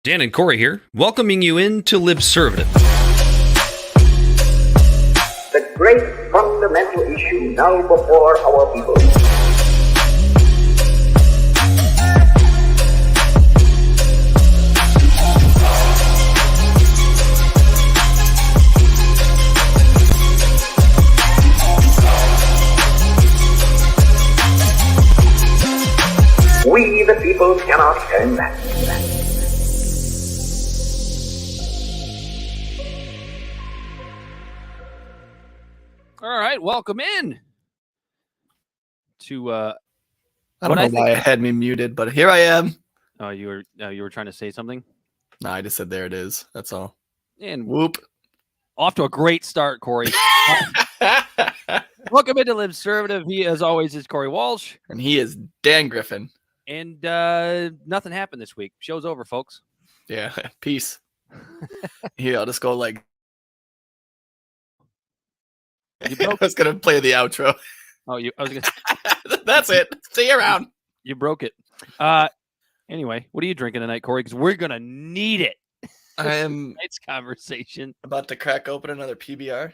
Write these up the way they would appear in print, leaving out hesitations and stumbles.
Dan and Corey here, welcoming you in to Libservative. The great fundamental issue now before our people. We, the people, cannot turn back. All right, welcome in to I don't know why it had me muted, but here I am. Oh, you were trying to say something? No, I just said there it is. That's all. And Whoop. off to a great start, Corey. Welcome into Libservative. He, as always, is Corey Walsh. And he is Dan Griffin. And nothing happened this week. Show's over, folks. Yeah, peace. Here, I'll just go like... I was going to play the outro. Oh, I was gonna... That's it. See you around. You broke it. Anyway, what are you drinking tonight, Corey? Because we're going to need it. I am Tonight's conversation. about to crack open another PBR.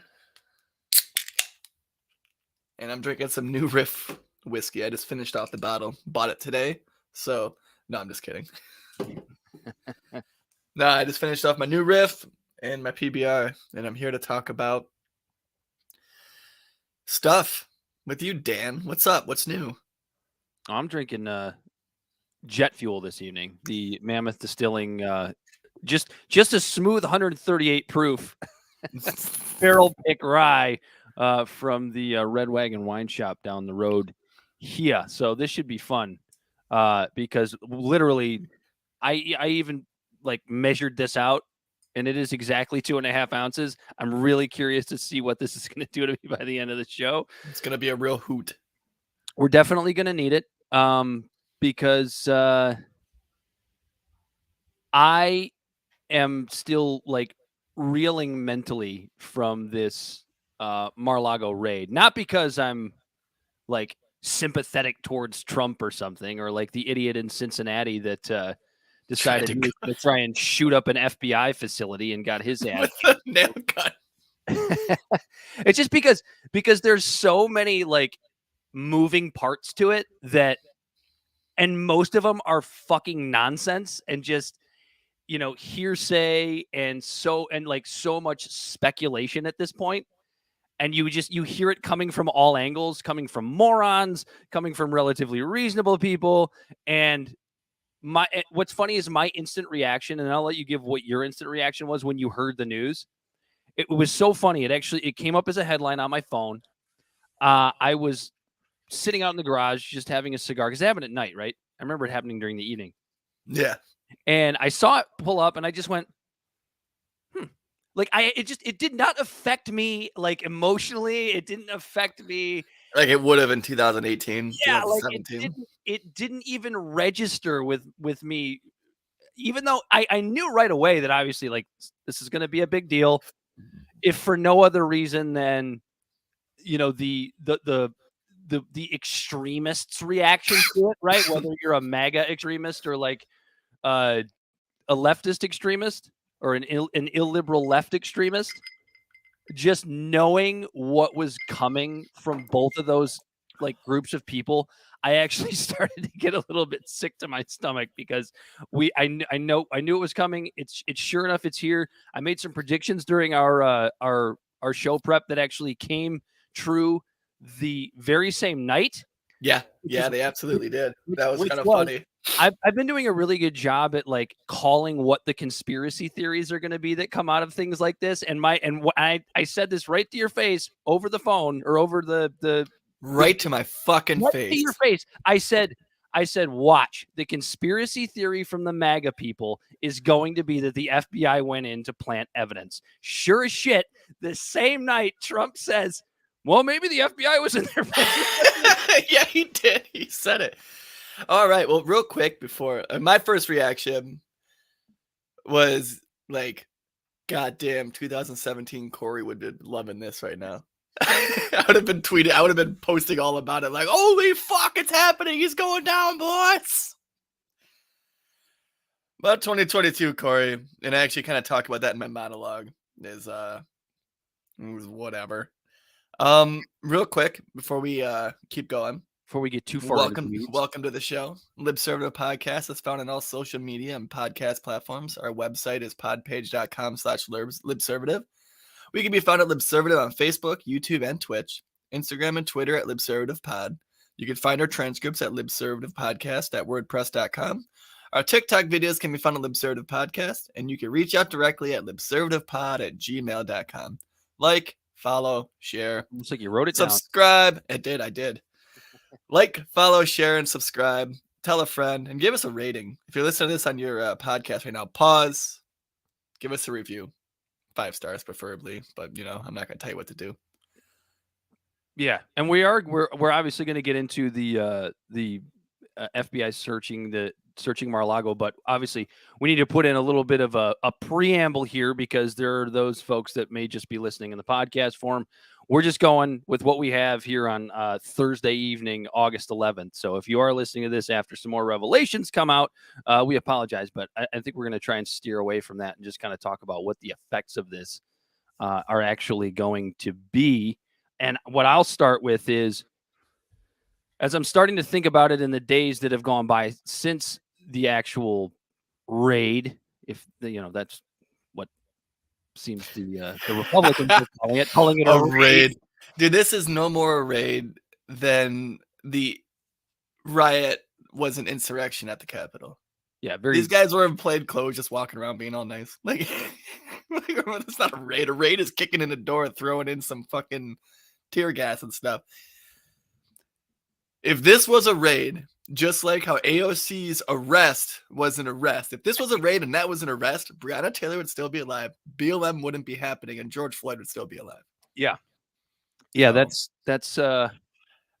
And I'm drinking some New Riff whiskey. I just finished off the bottle. Bought it today. So, no, I'm just kidding. No, I just finished off my New Riff and my PBR. And I'm here to talk about stuff with you, Dan. What's up? What's new? I'm drinking jet fuel this evening. The Mammoth Distilling, just a smooth 138 proof barrel pick rye from the Red Wagon Wine Shop down the road here. So this should be fun because literally, I even like measured this out. And it is exactly 2.5 ounces. I'm really curious to see what this is going to do to me by the end of the show. It's going to be a real hoot. We're definitely going to need it because I am still like reeling mentally from this Mar-a-Lago raid. Not because I'm like sympathetic towards Trump or something, or like the idiot in Cincinnati that decided he was going to try and shoot up an FBI facility and got his ass with a nail gun. It's just because there's so many like moving parts to it that, and most of them are fucking nonsense and just, you know, hearsay and so much speculation at this point. And you hear it coming from all angles, coming from morons, coming from relatively reasonable people. And what's funny is my instant reaction, and I'll let you give what your instant reaction was when you heard the news. It was so funny. It came up as a headline on my phone. I was sitting out in the garage just having a cigar because it happened at night, right? I remember it happening during the evening. Yeah. And I saw it pull up and I just went, Like it did not affect me like emotionally. It didn't affect me like it would have in 2018. Yeah, 2017. like it didn't even register with me, even though I knew right away that obviously like this is going to be a big deal, if for no other reason than, you know, the extremists' reaction to it, right? Whether you're a MAGA extremist or like a leftist extremist or an illiberal left extremist, just knowing what was coming from both of those like groups of people, I actually started to get a little bit sick to my stomach because I knew it was coming. It's sure enough, it's here. I made some predictions during our show prep that actually came true the very same night. Yeah, they absolutely did. That was kind of funny. I've been doing a really good job at like calling what the conspiracy theories are going to be that come out of things like this. And I said this right to your face over the phone or over the right to my fucking right face. To your face. I said, watch, the conspiracy theory from the MAGA people is going to be that the FBI went in to plant evidence. Sure as shit, the same night Trump says, well, maybe the FBI was in there. Yeah, he did. He said it. All right. Well, real quick before my first reaction was like, goddamn, 2017 Corey would be loving this right now. I would have been tweeting. I would have been posting all about it. Like, holy fuck, it's happening. He's going down, boys. About 2022, Corey, and I actually kind of talk about that in my monologue. Is whatever. Real quick before we keep going. Before we get too far into the weeds. Welcome to the show. Libservative Podcast is found on all social media and podcast platforms. Our website is podpage.com/libservative. We can be found at Libservative on Facebook, YouTube, and Twitch. Instagram and Twitter at LibservativePod. You can find our transcripts at libservativepodcast.wordpress.com. Our TikTok videos can be found at Libservative Podcast, and you can reach out directly at libservativepod@gmail.com. Like, follow, share. Looks like you wrote it subscribe. I did. Like, follow, share, and subscribe. Tell a friend, and give us a rating. If you're listening to this on your podcast right now, pause. Give us a review. 5 stars preferably, but I'm not going to tell you what to do. Yeah, and we're obviously going to get into the FBI searching Mar-a-Lago, but obviously we need to put in a little bit of a preamble here because there are those folks that may just be listening in the podcast form. We're just going with what we have here on Thursday evening, August 11th. So if you are listening to this after some more revelations come out, we apologize, but I think we're going to try and steer away from that and just kind of talk about what the effects of this are actually going to be. And what I'll start with is, as I'm starting to think about it in the days that have gone by since the actual raid, if that's what seems the Republicans are calling it a raid. Dude, this is no more a raid than the riot was an insurrection at the Capitol. Yeah, these guys were in plain clothes, just walking around being all nice. Like it's not a raid. A raid is kicking in the door, throwing in some fucking tear gas and stuff. If this was a raid, just like how AOC's arrest was an arrest, if this was a raid and that was an arrest, Breonna Taylor would still be alive, BLM wouldn't be happening, and George Floyd would still be alive. Yeah, that's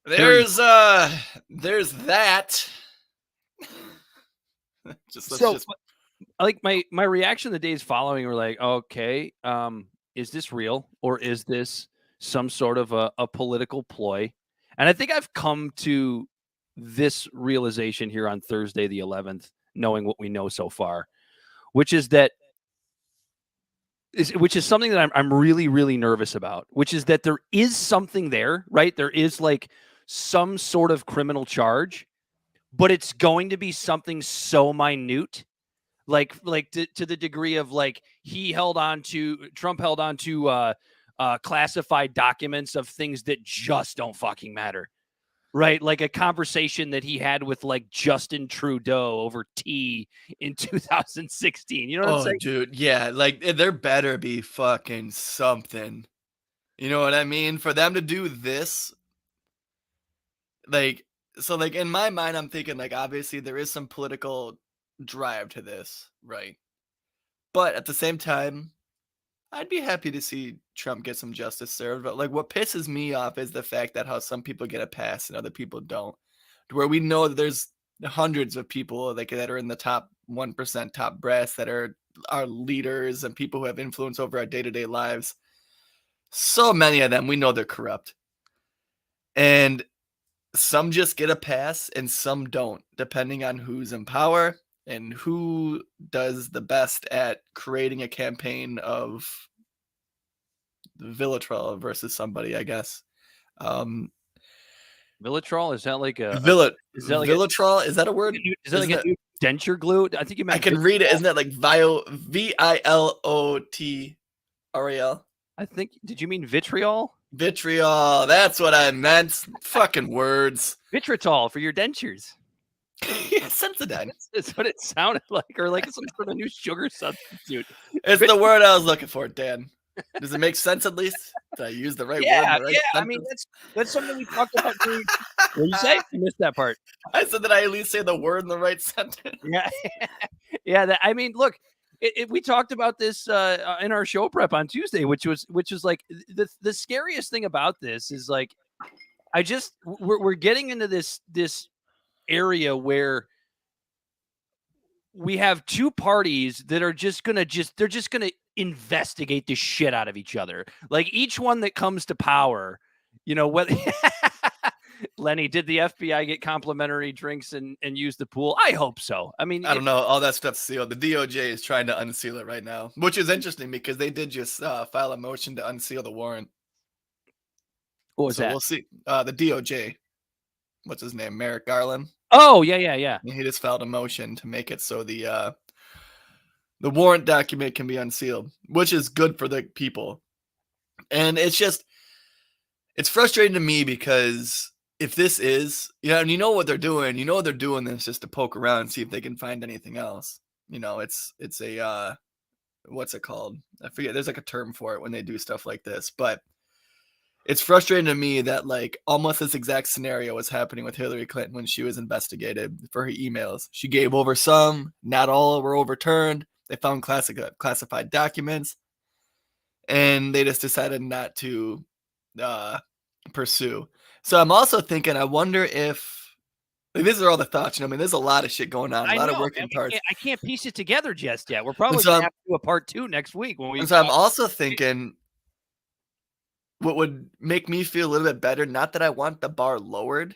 there's that. Like my reaction the days following were like, okay, is this real or is this some sort of a political ploy? And I think I've come to this realization here on Thursday, the 11th, knowing what we know so far, which is something that I'm really, really nervous about, which is that there is something there, right? There is like some sort of criminal charge, but it's going to be something so minute, like to the degree of like Trump held on to classified documents of things that just don't fucking matter, right? Like a conversation that he had with like Justin Trudeau over tea in 2016. You know what I'm saying? Dude, yeah, like there better be fucking something. You know what I mean? For them to do this, like, so like in my mind, I'm thinking like obviously there is some political drive to this, right? But at the same time, I'd be happy to see Trump get some justice served. But like what pisses me off is the fact that how some people get a pass and other people don't. Where we know that there's hundreds of people like that are in the top 1%, top brass, that are our leaders and people who have influence over our day-to-day lives. So many of them, we know they're corrupt. And some just get a pass and some don't, depending on who's in power and who does the best at creating a campaign of Villatrol versus somebody, I guess. Villatrol, is that like a Villatrol? Is that a word? Is that like a new denture glue? I think you meant. I can read it. Isn't that like Vilotrol? I think. Did you mean vitriol? Vitriol. That's what I meant. Fucking words. Vitritol for your dentures. Yeah, Sensodyne. That's what it sounded like, or like some sort of new sugar substitute. It's the word I was looking for, Dan. Does it make sense at least? Did I use the right word? Yeah. I mean, that's something we talked about. What did you say? I missed that part. I said that I at least say the word in the right sentence. Yeah. Yeah. I mean, look, we talked about this in our show prep on Tuesday, which was like the scariest thing about this is like, we're getting into this area where we have two parties that are just gonna investigate the shit out of each other. Like each one that comes to power, whether Lenny, did the FBI get complimentary drinks and use the pool? I hope so. I mean, I don't know. All that stuff's sealed. The DOJ is trying to unseal it right now, which is interesting because they did just file a motion to unseal the warrant. What was so that? We'll see. The DOJ, what's his name? Merrick Garland. Oh, yeah. He just filed a motion to make it so the warrant document can be unsealed, which is good for the people. And it's frustrating to me because if this is, and you know what they're doing, they're doing this just to poke around and see if they can find anything else. It's a, what's it called? I forget. There's like a term for it when they do stuff like this, but it's frustrating to me that like almost this exact scenario was happening with Hillary Clinton when she was investigated for her emails. She gave over some, not all were overturned. They found classified documents, and they just decided not to pursue. So I'm also thinking, I wonder if these are all the thoughts. There's a lot of shit going on, a lot of working parts. I can't piece it together just yet. We're probably going to have to do a part 2 next week. So I'm also thinking, what would make me feel a little bit better, not that I want the bar lowered,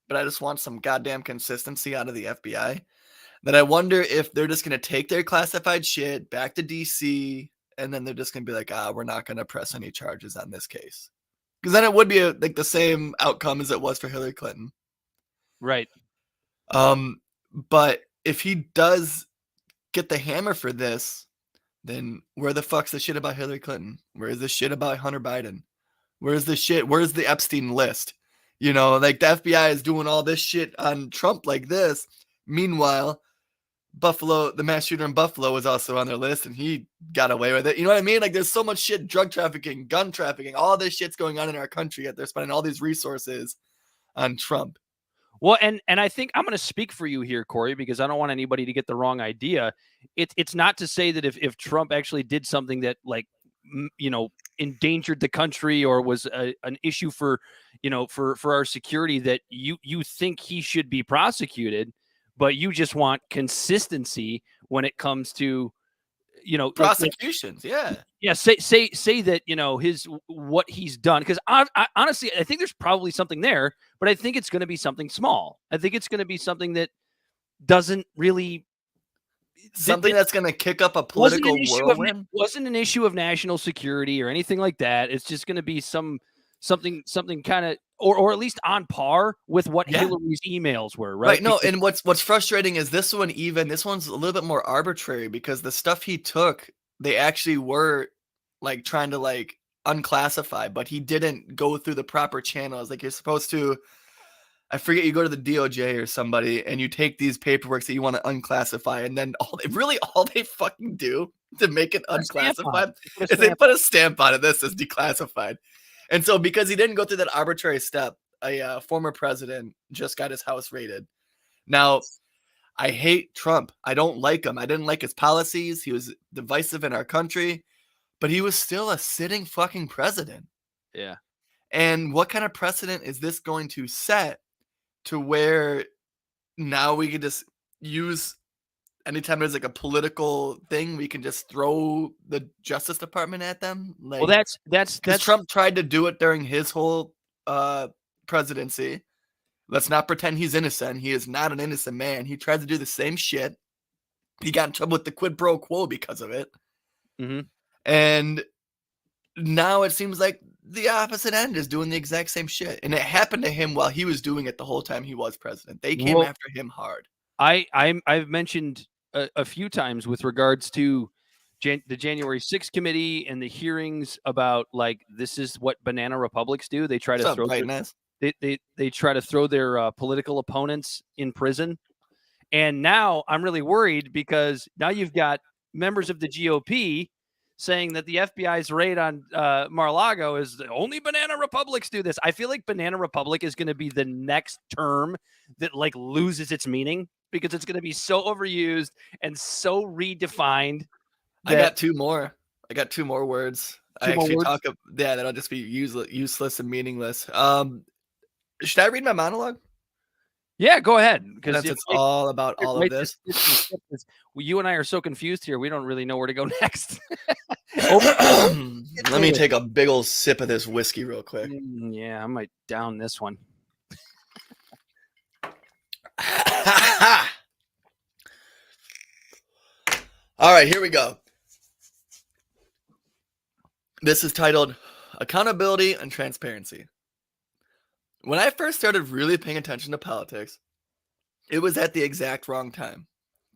but I just want some goddamn consistency out of the FBI, that I wonder if they're just going to take their classified shit back to DC, and then they're just going to be like, we're not going to press any charges on this case. Because then it would be like the same outcome as it was for Hillary Clinton. Right. But if he does get the hammer for this, then where the fuck's the shit about Hillary Clinton? Where is the shit about Hunter Biden? Where's the shit? Where's the Epstein list? Like the FBI is doing all this shit on Trump like this. Meanwhile, Buffalo, the mass shooter in Buffalo was also on their list and he got away with it. You know what I mean? Like there's so much shit, drug trafficking, gun trafficking, all this shit's going on in our country, yet they're spending all these resources on Trump. Well, and I think I'm going to speak for you here, Corey, because I don't want anybody to get the wrong idea. It's not to say that if Trump actually did something that like, endangered the country or was an issue for our security, that you think he should be prosecuted, but you just want consistency when it comes to, prosecutions. Yeah. Say that, what he's done. Cause I honestly, I think there's probably something there, but I think it's going to be something small. I think it's going to be something that doesn't really, something that's going to kick up a political whirlwind. Wasn't an issue of national security or anything like that. It's just going to be something kind of, or at least on par with what Hillary's emails were, right? Right. No, and what's frustrating is this one's a little bit more arbitrary because the stuff he took, they actually were like trying to like unclassify, but he didn't go through the proper channels. Like you're supposed to, I forget, you go to the DOJ or somebody and you take these paperworks that you want to unclassify, and then all they fucking do to make it unclassified is they put a stamp on it that says declassified. And so because he didn't go through that arbitrary step, a former president just got his house raided. Now, I hate Trump. I don't like him. I didn't like his policies. He was divisive in our country, but he was still a sitting fucking president. Yeah. And what kind of precedent is this going to set to where now we can just use, anytime there's like a political thing, we can just throw the Justice Department at them? Like, well, that's Trump tried to do it during his whole presidency. Let's not pretend he's innocent. He is not an innocent man. He tried to do the same shit. He got in trouble with the quid pro quo because of it. Mm-hmm. And now it seems like the opposite end is doing the exact same shit. And it happened to him while he was doing it the whole time he was president. They came after him hard. I've mentioned a few times with regards to the January 6th committee and the hearings about like, this is what banana republics do. They try to throw they try to throw their political opponents in prison. And now I'm really worried because now you've got members of the GOP saying that the FBI's raid on Mar-a-Lago is the only banana republics do this. I feel like banana republic is going to be the next term that like loses its meaning because it's going to be so overused and so redefined. I got two more words. That'll just be useless and meaningless. Should I read my monologue? Yeah, go ahead. Because it's all about all of this. You and I are so confused here. We don't really know where to go next. Let me take a big old sip of this whiskey real quick. Yeah, I might down this one. All right, here we go. This is titled Accountability and Transparency. When I first started really paying attention to politics, it was at the exact wrong time,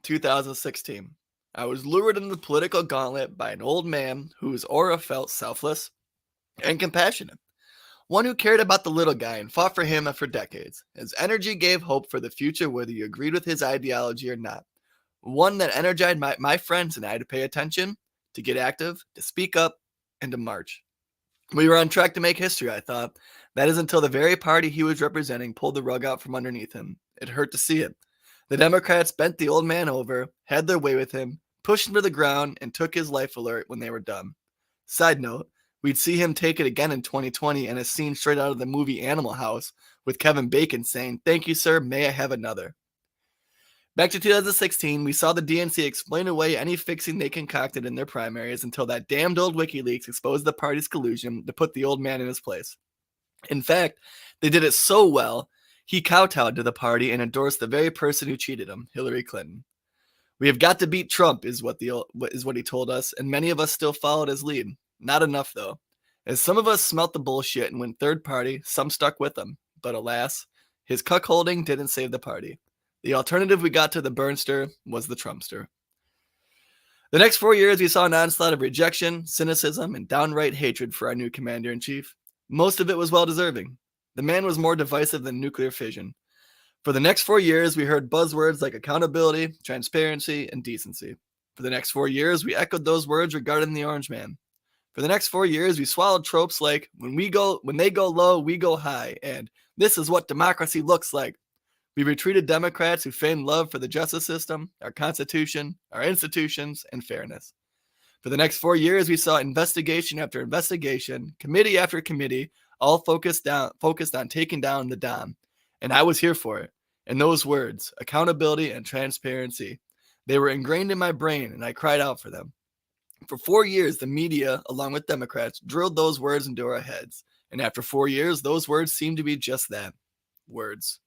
2016. I was lured into the political gauntlet by an old man whose aura felt selfless and compassionate. One who cared about the little guy and fought for him for decades. His energy gave hope for the future whether you agreed with his ideology or not. One that energized my friends and I to pay attention, to get active, to speak up, and to march. We were on track to make history, I thought. That is until the very party he was representing pulled the rug out from underneath him. It hurt to see it. The Democrats bent the old man over, had their way with him, pushed him to the ground, and took his life alert when they were done. Side note, we'd see him take it again in 2020 in a scene straight out of the movie Animal House with Kevin Bacon saying, "Thank you, sir, may I have another?" Back to 2016, we saw the DNC explain away any fixing they concocted in their primaries until that damned old WikiLeaks exposed the party's collusion to put the old man in his place. In fact, they did it so well, he kowtowed to the party and endorsed the very person who cheated him, Hillary Clinton. We have got to beat Trump, is what he told us, and many of us still followed his lead. Not enough, though. As some of us smelt the bullshit and went third party, some stuck with him. But alas, his cuckolding didn't save the party. The alternative we got to the Burnster was the Trumpster. The next 4 years, we saw an onslaught of rejection, cynicism, and downright hatred for our new commander-in-chief. Most of it was well-deserving. The man was more divisive than nuclear fission. For the next 4 years, we heard buzzwords like accountability, transparency, and decency. For the next 4 years, we echoed those words regarding the Orange Man. For the next 4 years, we swallowed tropes like, when they go low, we go high, and this is what democracy looks like. We retreated Democrats who feigned love for the justice system, our Constitution, our institutions, and fairness. For the next 4 years, we saw investigation after investigation, committee after committee, all focused on taking down the Dom. And I was here for it. And those words, accountability and transparency, they were ingrained in my brain, and I cried out for them. For 4 years, the media, along with Democrats, drilled those words into our heads. And after 4 years, those words seemed to be just that, words.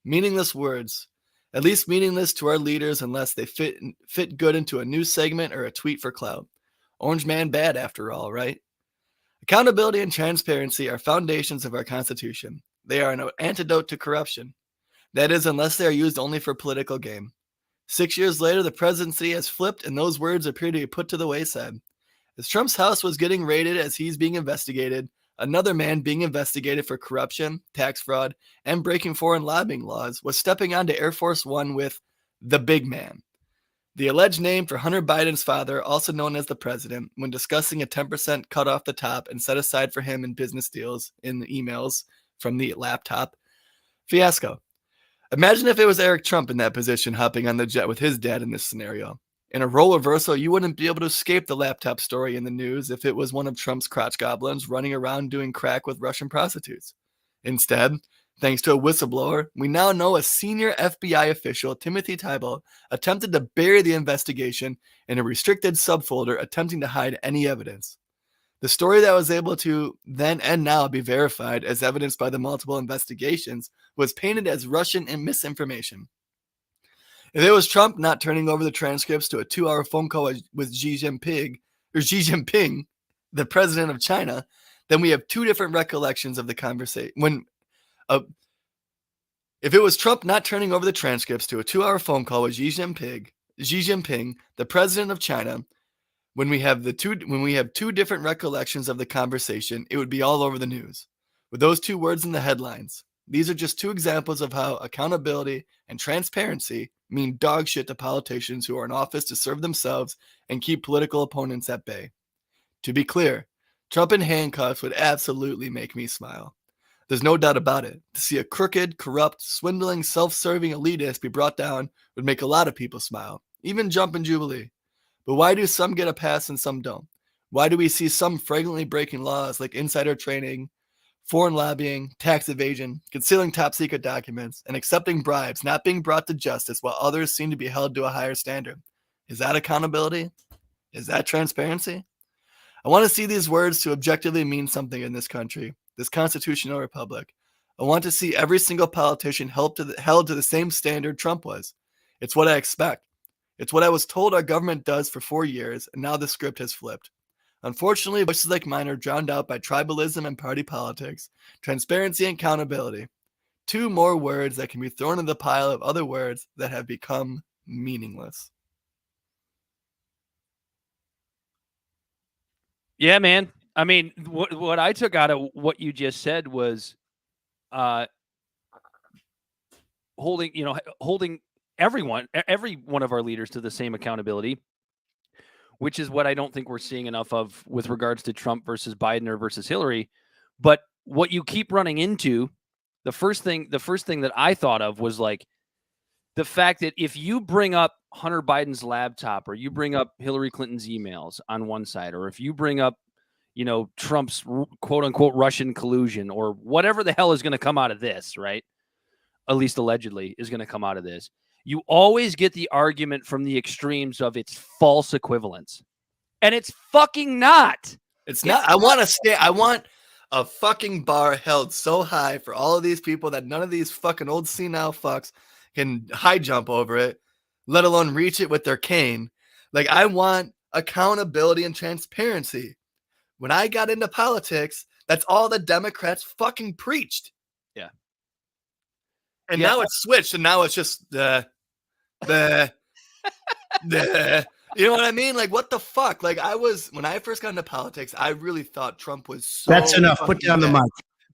Meaningless words, at least meaningless to our leaders unless they fit good into a news segment or a tweet for clout. Orange man bad after all, right? Accountability and transparency are foundations of our Constitution. They are an antidote to corruption. That is, unless they are used only for political gain. 6 years later, the presidency has flipped and those words appear to be put to the wayside. As Trump's house was getting raided as he's being investigated, another man being investigated for corruption, tax fraud, and breaking foreign lobbying laws was stepping onto Air Force One with the big man. The alleged name for Hunter Biden's father, also known as the president, when discussing a 10% cut off the top and set aside for him in business deals in the emails from the laptop. Fiasco. Imagine if it was Eric Trump in that position hopping on the jet with his dad in this scenario. In a role reversal, you wouldn't be able to escape the laptop story in the news if it was one of Trump's crotch goblins running around doing crack with Russian prostitutes. Instead, thanks to a whistleblower, we now know a senior FBI official, Timothy Tybalt, attempted to bury the investigation in a restricted subfolder attempting to hide any evidence. The story that was able to then and now be verified as evidenced by the multiple investigations was painted as Russian and misinformation. If it was Trump not turning over the transcripts to a 2-hour phone call with Xi Jinping, the president of China, then we have two different recollections of the conversation. If it was Trump not turning over the transcripts to a 2-hour phone call with Xi Jinping, the president of China, when we have two different recollections of the conversation, it would be all over the news. With those two words in the headlines. These are just two examples of how accountability and transparency mean dog shit to politicians who are in office to serve themselves and keep political opponents at bay. To be clear, Trump in handcuffs would absolutely make me smile. There's no doubt about it. To see a crooked, corrupt, swindling, self-serving elitist be brought down would make a lot of people smile, even jump in jubilee. But why do some get a pass and some don't? Why do we see some flagrantly breaking laws like insider trading, foreign lobbying, tax evasion, concealing top secret documents, and accepting bribes not being brought to justice while others seem to be held to a higher standard? Is that accountability? Is that transparency? I want to see these words to objectively mean something in this country, this constitutional republic. I want to see every single politician held to the same standard Trump was. It's what I expect. It's what I was told our government does for 4 years, and now the script has flipped. Unfortunately, voices like mine are drowned out by tribalism and party politics, transparency and accountability. 2 more words that can be thrown in the pile of other words that have become meaningless. Yeah, man. I mean, what I took out of what you just said was holding every one of our leaders to the same accountability, which is what I don't think we're seeing enough of with regards to Trump versus Biden or versus Hillary. But what you keep running into, the first thing that I thought of was like the fact that if you bring up Hunter Biden's laptop or you bring up Hillary Clinton's emails on one side, or if you bring up, Trump's quote unquote Russian collusion or whatever the hell is going to come out of this, right? At least allegedly is going to come out of this. You always get the argument from the extremes of it's false equivalence. And it's fucking not. It's not. I want a fucking bar held so high for all of these people that none of these fucking old senile fucks can high jump over it, let alone reach it with their cane. Like, I want accountability and transparency. When I got into politics, that's all the Democrats fucking preached. Yeah. And now it's switched, and now it's just you know what I mean? Like, what the fuck? Like, when I first got into politics, I really thought Trump was so That's enough. Put down the mic.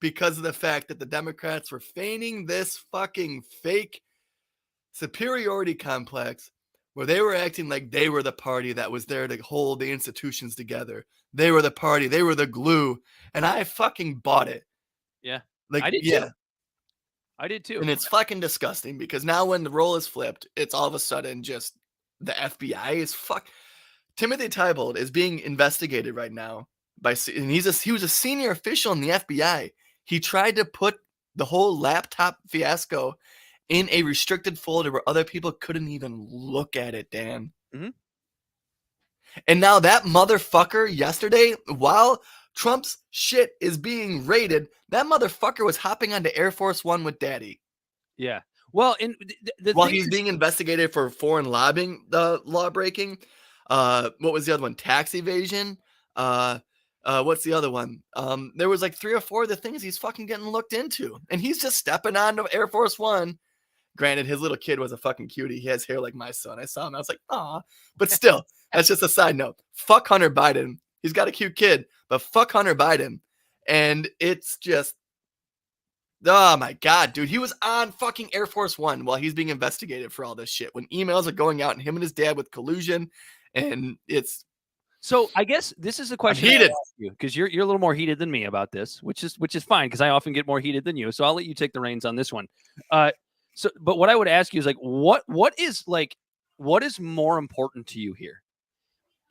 Because of the fact that the Democrats were feigning this fucking fake superiority complex where they were acting like they were the party that was there to hold the institutions together. They were the party. They were the glue. And I fucking bought it. Yeah. Like, I did too. I did too. And it's fucking disgusting because now when the role is flipped, it's all of a sudden just the FBI is Timothy Tybalt is being investigated right now and he was a senior official in the FBI. He tried to put the whole laptop fiasco in a restricted folder where other people couldn't even look at it, Dan. Mm-hmm. And now that motherfucker yesterday, while Trump's shit is being raided, that motherfucker was hopping onto Air Force One with Daddy. Yeah. Well, while he's being investigated for foreign lobbying, law breaking. What was the other one? Tax evasion. What's the other one? There was like 3 or 4 of the things he's fucking getting looked into, and he's just stepping onto Air Force One. Granted, his little kid was a fucking cutie. He has hair like my son. I saw him. I was like, aw. But still, that's just a side note. Fuck Hunter Biden. He's got a cute kid, but fuck Hunter Biden. And it's just, oh my God, dude. He was on fucking Air Force One while he's being investigated for all this shit. When emails are going out and him and his dad with collusion, and it's. So I guess this is a question heated because you're a little more heated than me about this, which is fine because I often get more heated than you. So I'll let you take the reins on this one. But what I would ask you is like, what is more important to you here?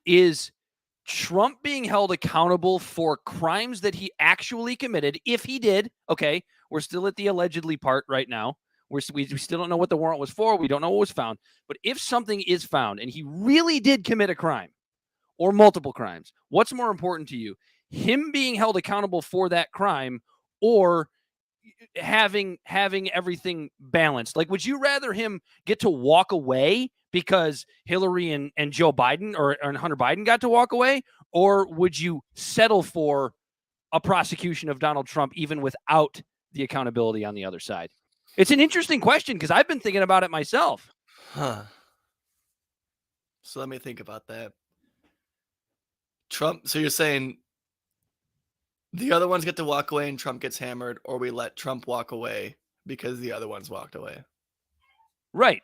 Is Trump being held accountable for crimes that he actually committed? If he did, okay, we're still at the allegedly part right now. We still don't know what the warrant was for. We don't know what was found. But if something is found and he really did commit a crime or multiple crimes, what's more important to you? Him being held accountable for that crime or having everything balanced? Like, would you rather him get to walk away because Hillary and Joe Biden or Hunter Biden got to walk away? Or would you settle for a prosecution of Donald Trump even without the accountability on the other side? It's an interesting question because I've been thinking about it myself. Huh. So let me think about that. Trump, so you're saying the other ones get to walk away and Trump gets hammered, or we let Trump walk away because the other ones walked away? Right.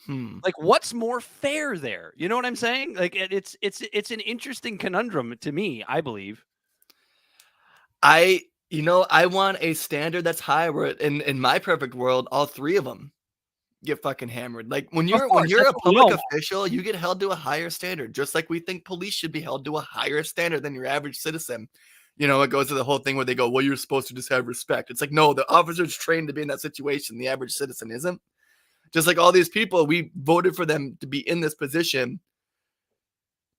Like, what's more fair there? You know what I'm saying? Like, it's an interesting conundrum to me, I believe. I want a standard that's high where in my perfect world, all 3 of them get fucking hammered. Like when you're a public official, you get held to a higher standard, just like we think police should be held to a higher standard than your average citizen. You know, it goes to the whole thing where they go, well, you're supposed to just have respect. It's like, no, the officer's trained to be in that situation. The average citizen isn't. Just like all these people, we voted for them to be in this position,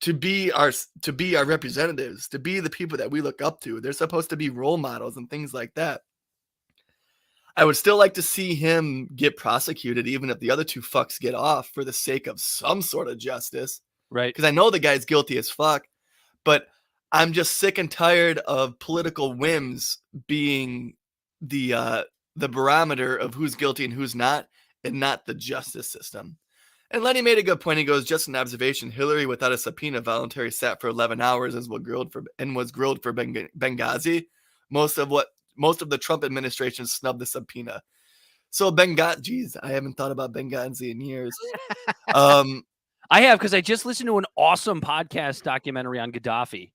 to be our representatives, to be the people that we look up to. They're supposed to be role models and things like that. I would still like to see him get prosecuted, even if the other two fucks get off, for the sake of some sort of justice. Right. Because I know the guy's guilty as fuck, but I'm just sick and tired of political whims being the barometer of who's guilty and who's not, and not the justice system. And Lenny made a good point. He goes, just an observation: Hillary, without a subpoena, voluntarily sat for 11 hours and was grilled for Benghazi. Most of the Trump administration snubbed the subpoena. So Benghazi, geez, I haven't thought about Benghazi in years. I have, because I just listened to an awesome podcast documentary on Gaddafi.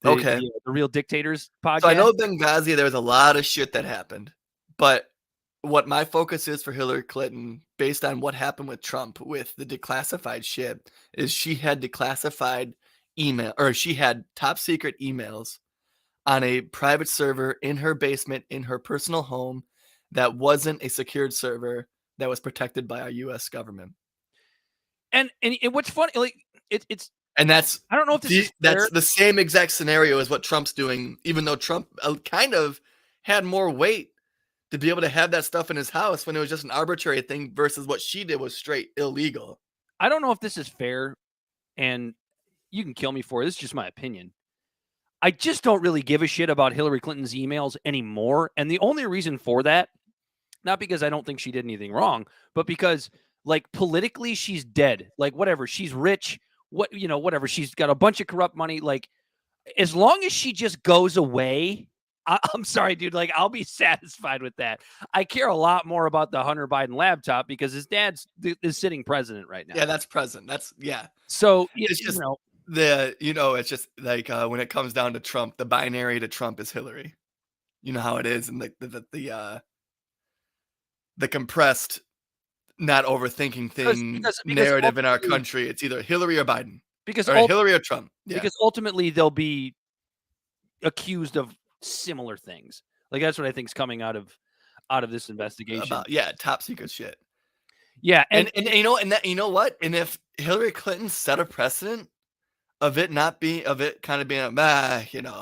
The Real Dictators podcast. So I know Benghazi, there was a lot of shit that happened, but what my focus is for Hillary Clinton, based on what happened with Trump with the declassified shit, is she had declassified email, or she had top secret emails on a private server in her basement in her personal home that wasn't a secured server that was protected by our U.S. government. And what's funny, like it's and that's, I don't know if this is that's the same exact scenario as what Trump's doing, even though Trump kind of had more weight to be able to have that stuff in his house when it was just an arbitrary thing versus what she did was straight illegal. I don't know if this is fair, and you can kill me for it. This is just my opinion. I just don't really give a shit about Hillary Clinton's emails anymore. And the only reason for that, not because I don't think she did anything wrong, but because, like, politically she's dead. Like, whatever, she's rich, whatever, she's got a bunch of corrupt money. Like, as long as she just goes away, I'm sorry, dude, like, I'll be satisfied with that. I care a lot more about the Hunter Biden laptop because his dad's is sitting president right now. Yeah, that's present. That's, yeah. So it's just it's just like when it comes down to Trump, the binary to Trump is Hillary. You know how it is, and the compressed, not overthinking thing because narrative in our country. It's either Hillary or Biden, or Hillary or Trump. Yeah. Because ultimately they'll be accused of similar things. Like, that's what I think is coming out of this investigation. Top secret shit. Yeah, and you know what? And if Hillary Clinton set a precedent of it kind of being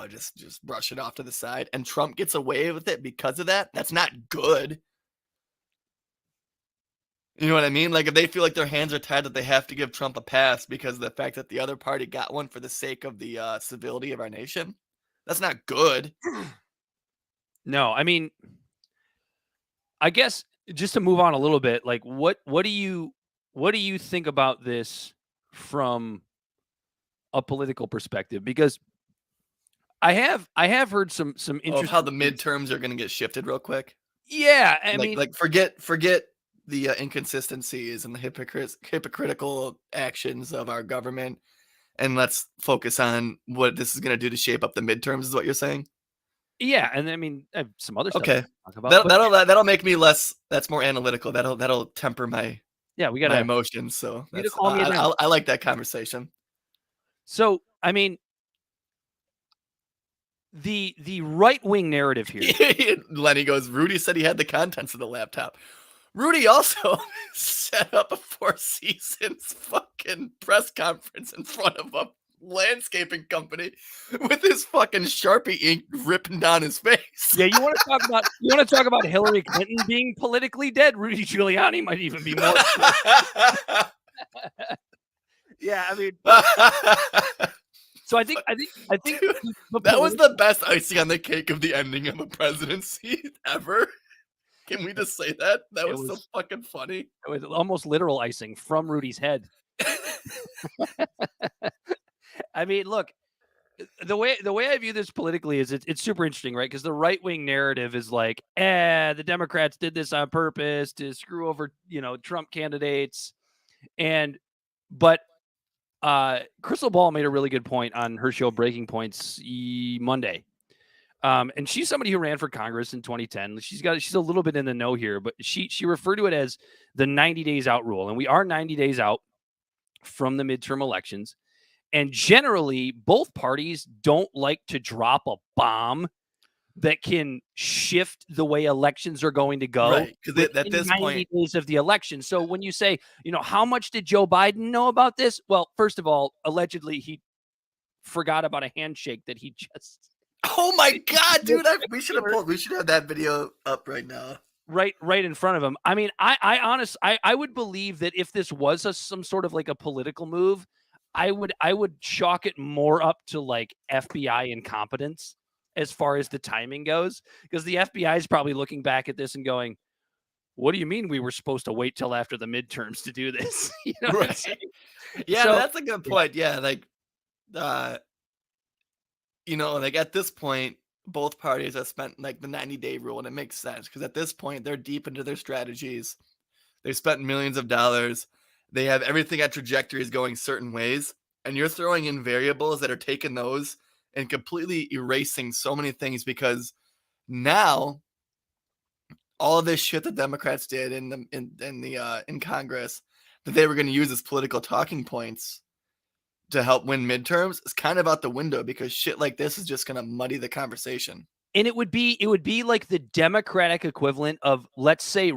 just brush it off to the side, and Trump gets away with it because of that, that's not good. You know what I mean? Like, if they feel like their hands are tied, that they have to give Trump a pass because of the fact that the other party got one for the sake of the civility of our nation, that's not good. No, I mean, I guess just to move on a little bit, like, what do you think about this from a political perspective? Because I have heard some interesting how the midterms are going to get shifted real quick. Yeah, I mean, forget the inconsistencies and the hypocritical actions of our government, and let's focus on what this is going to do to shape up the midterms. Is what you're saying? Yeah, and I mean, I have some other stuff okay. to talk about, That'll make me less. That's more analytical. That'll temper my we got my emotions. So I like that conversation. So I mean, the right-wing narrative here. Lenny goes, Rudy said he had the contents of the laptop. Rudy also set up a Four Seasons fucking press conference in front of a landscaping company with his fucking Sharpie ink ripping down his face. Yeah, you want to talk about Hillary Clinton being politically dead? Rudy Giuliani might even be more. Yeah, I mean, so I think Dude, that was the best icing on the cake of the ending of a presidency ever. Can we just say that? That was so fucking funny. It was almost literal icing from Rudy's head. I mean, look, the way I view this politically is it's super interesting, right? Because the right-wing narrative is like, the Democrats did this on purpose to screw over, Trump candidates. But Crystal Ball made a really good point on her show Breaking Points Monday. And she's somebody who ran for Congress in 2010. She's a little bit in the know here, but she referred to it as the 90 days out rule. And we are 90 days out from the midterm elections. And generally, both parties don't like to drop a bomb that can shift the way elections are going to go. Right, because at this 90 point, days of the election. So when you say, how much did Joe Biden know about this? Well, first of all, allegedly he forgot about a handshake that he just. Oh my God, dude! We should have that video up right now. right in front of him. I mean, I would believe that if this was some sort of like a political move, I would chalk it more up to like FBI incompetence as far as the timing goes, because the FBI is probably looking back at this and going, "What do you mean we were supposed to wait till after the midterms to do this?" You know what I'm saying? Yeah, So that's a good point. Yeah, like, like at this point, both parties have spent like the 90-day rule, and it makes sense because at this point they're deep into their strategies. They spent millions of dollars. They have everything at trajectories going certain ways, and you're throwing in variables that are taking those and completely erasing so many things because now all of this shit that Democrats did in Congress that they were going to use as political talking points to help win midterms is kind of out the window because shit like this is just going to muddy the conversation. And it would be like the Democratic equivalent of, let's say,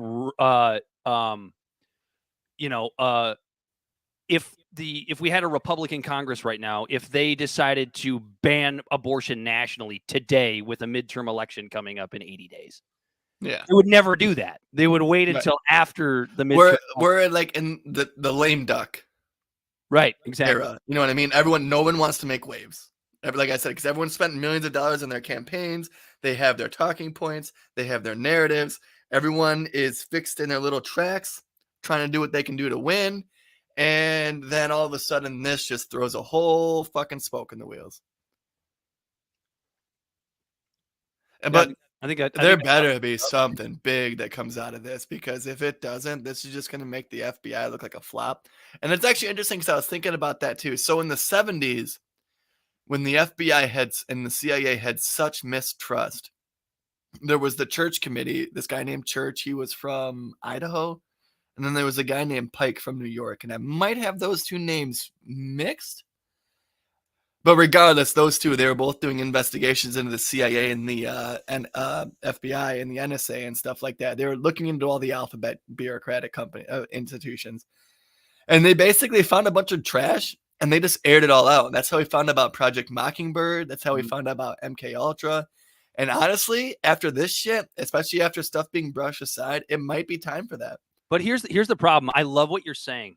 if we had a Republican Congress right now, if they decided to ban abortion nationally today with a midterm election coming up in 80 days. Yeah. They would never do that. They would wait until after the midterm. We're like in the lame duck. Right, exactly. Era. You know what I mean? No one wants to make waves. Like I said, because everyone spent millions of dollars on their campaigns. They have their talking points. They have their narratives. Everyone is fixed in their little tracks, trying to do what they can do to win. And then all of a sudden, this just throws a whole fucking spoke in the wheels. But there better be something big that comes out of this, because if it doesn't, this is just going to make the FBI look like a flop. And it's actually interesting because I was thinking about that too. So in the 70s, when the FBI and the CIA had such mistrust, there was the Church Committee, this guy named Church, he was from Idaho. And then there was a guy named Pike from New York. And I might have those two names mixed. But regardless, those two, they were both doing investigations into the CIA and the FBI and the NSA and stuff like that. They were looking into all the alphabet bureaucratic institutions. And they basically found a bunch of trash, and they just aired it all out. That's how we found out about Project Mockingbird. That's how we found out about MK Ultra. And honestly, after this shit, especially after stuff being brushed aside, it might be time for that. But here's the problem. I love what you're saying,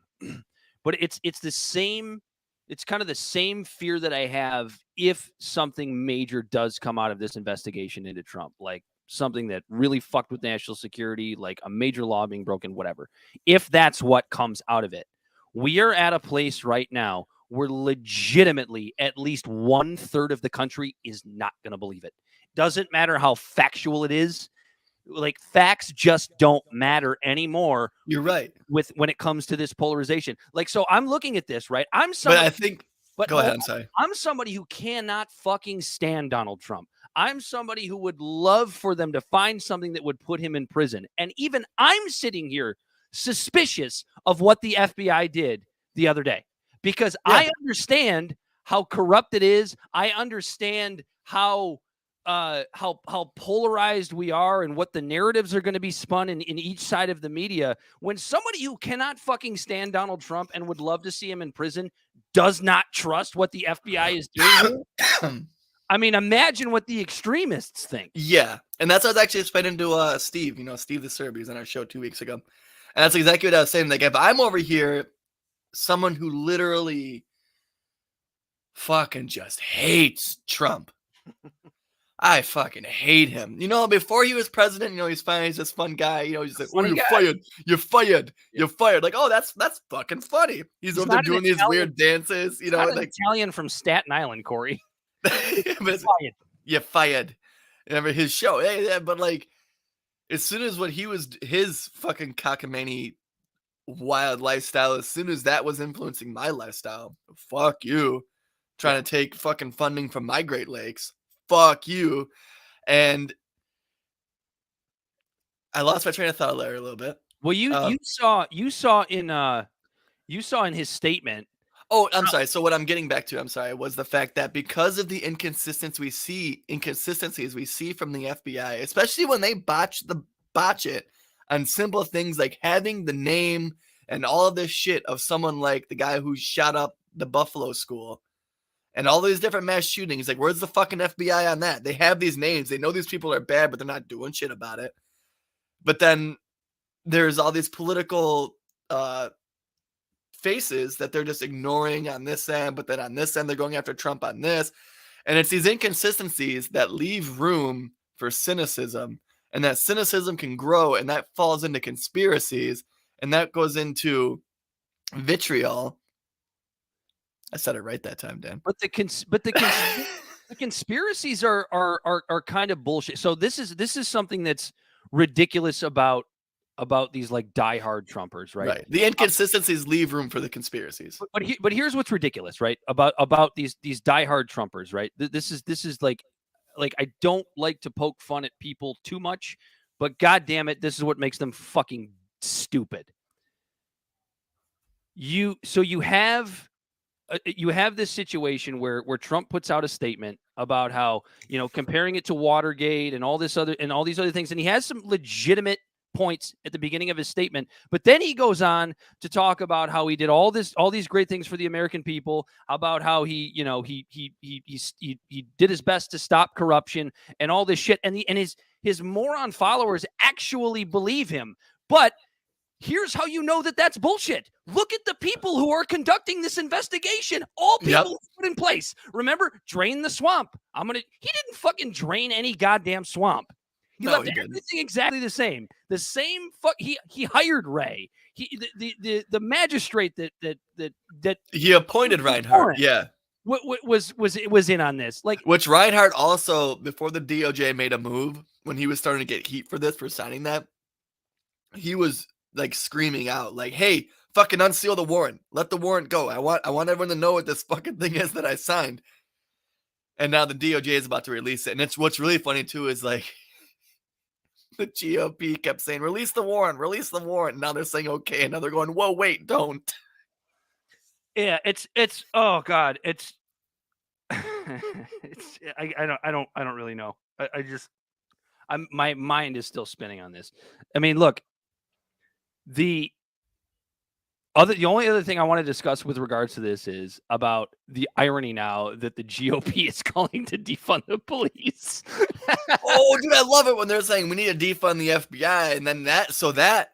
but it's the same. It's kind of the same fear that I have if something major does come out of this investigation into Trump, like something that really fucked with national security, like a major law being broken, whatever. If that's what comes out of it, we are at a place right now where legitimately at least 1/3 of the country is not going to believe it. Doesn't matter how factual it is. Like, facts just don't matter anymore. You're right. When it comes to this polarization. Like, so I'm looking at this, right? Go ahead. I'm sorry. I'm somebody who cannot fucking stand Donald Trump. I'm somebody who would love for them to find something that would put him in prison. And even I'm sitting here suspicious of what the FBI did the other day, because I understand how corrupt it is. I understand how polarized we are and what the narratives are going to be spun in each side of the media. When somebody who cannot fucking stand Donald Trump and would love to see him in prison does not trust what the FBI is doing. I mean, imagine what the extremists think. Yeah. And that's what I was actually explaining to Steve, Steve the Serb, he was on our show 2 weeks ago. And that's exactly what I was saying. Like, if I'm over here, someone who literally fucking just hates Trump, I fucking hate him. Before he was president, he's fine. He's this fun guy. He's like, "Oh, you're fired. Like, oh, that's fucking funny. He's over there doing these weird dances. Not like Italian from Staten Island, Corey. You're fired. Remember his show? Yeah, but like, as soon as his fucking cockamamie wild lifestyle, as soon as that was influencing my lifestyle, fuck you. Trying to take fucking funding from my Great Lakes. Fuck you. And I lost my train of thought there a little bit. Well, you saw in his statement. Oh, I'm sorry. So what I'm getting back to, was the fact that because of the inconsistencies we see from the FBI, especially when they botch it on simple things like having the name and all of this shit of someone like the guy who shot up the Buffalo school. And all these different mass shootings, like, where's the fucking FBI on that? They have these names. They know these people are bad, but they're not doing shit about it. But then there's all these political faces that they're just ignoring on this end, but then on this end they're going after Trump on this. And it's these inconsistencies that leave room for cynicism, and that cynicism can grow, and that falls into conspiracies, and that goes into vitriol. I said it right that time, Dan. But the conspiracies are kind of bullshit. So this is something that's ridiculous about these like diehard Trumpers, right? Right. The inconsistencies leave room for the conspiracies. But here's what's ridiculous, right? About these diehard Trumpers, right? This is like I don't like to poke fun at people too much, but god damn it, this is what makes them fucking stupid. You have this situation where Trump puts out a statement about how, comparing it to Watergate and all these other things, and he has some legitimate points at the beginning of his statement, but then he goes on to talk about how he did all these great things for the American people, about how he did his best to stop corruption and all this shit, and his moron followers actually believe him. But here's how you know that that's bullshit. Look at the people who are conducting this investigation. All people put in place. Remember, drain the swamp. He didn't fucking drain any goddamn swamp. He left everything exactly the same. The same he hired Ray. The magistrate that he appointed Reinhardt. Yeah. Was in on this. Which Reinhardt also, before the DOJ made a move, when he was starting to get heat for this, for signing that, he was like screaming out, like, hey, fucking unseal the warrant. Let the warrant go. I want everyone to know what this fucking thing is that I signed. And now the DOJ is about to release it. And it's what's really funny too is like the GOP kept saying, release the warrant. And now they're saying okay. And now they're going, whoa, wait, don't. Yeah, it's oh God. It's I don't really know. My mind is still spinning on this. I mean, look, the only other thing I want to discuss with regards to this is about the irony now that the GOP is calling to defund the police. Oh, dude, I love it when they're saying we need to defund the FBI, and then that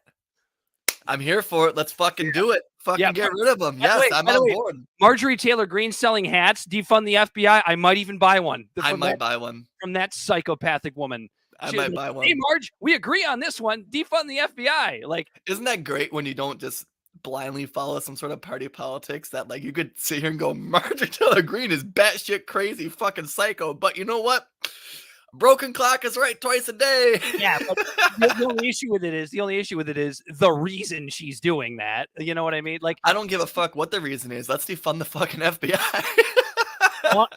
I'm here for it. Let's fucking do it. Fucking get rid of them. Yes, I'm on board. Marjorie Taylor Greene selling hats, defund the FBI. I might even buy one. I might buy one from that psychopathic woman. I might buy one. Hey, Marge, we agree on this one. Defund the FBI. Like, isn't that great when you don't just blindly follow some sort of party politics that, like, you could sit here and go, Marjorie Taylor Greene is batshit crazy, fucking psycho. But you know what? Broken clock is right twice a day. Yeah, but the only issue with it is the reason she's doing that. You know what I mean? Like, I don't give a fuck what the reason is. Let's defund the fucking FBI.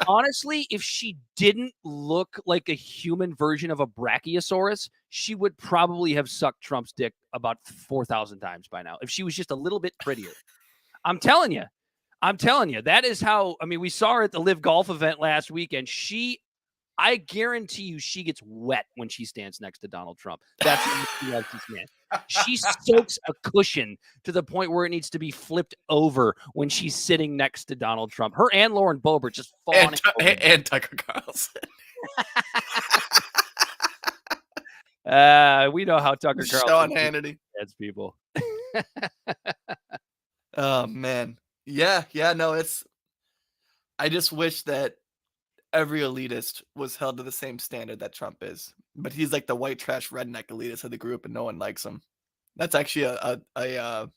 Honestly, if she didn't look like a human version of a brachiosaurus, she would probably have sucked Trump's dick about 4,000 times by now. If she was just a little bit prettier. I'm telling you, that is how, I mean, we saw her at the Live Golf event last weekend. I guarantee you she gets wet when she stands next to Donald Trump. That's what she loves to stand. She soaks a cushion to the point where it needs to be flipped over when she's sitting next to Donald Trump. Her and Lauren Boebert just fawning and Tucker Carlson. We know how Tucker Carlson Sean Hannity gets people. Oh man. Yeah, no, I just wish that every elitist was held to the same standard that Trump is. But he's like the white trash redneck elitist of the group and no one likes him. That's actually a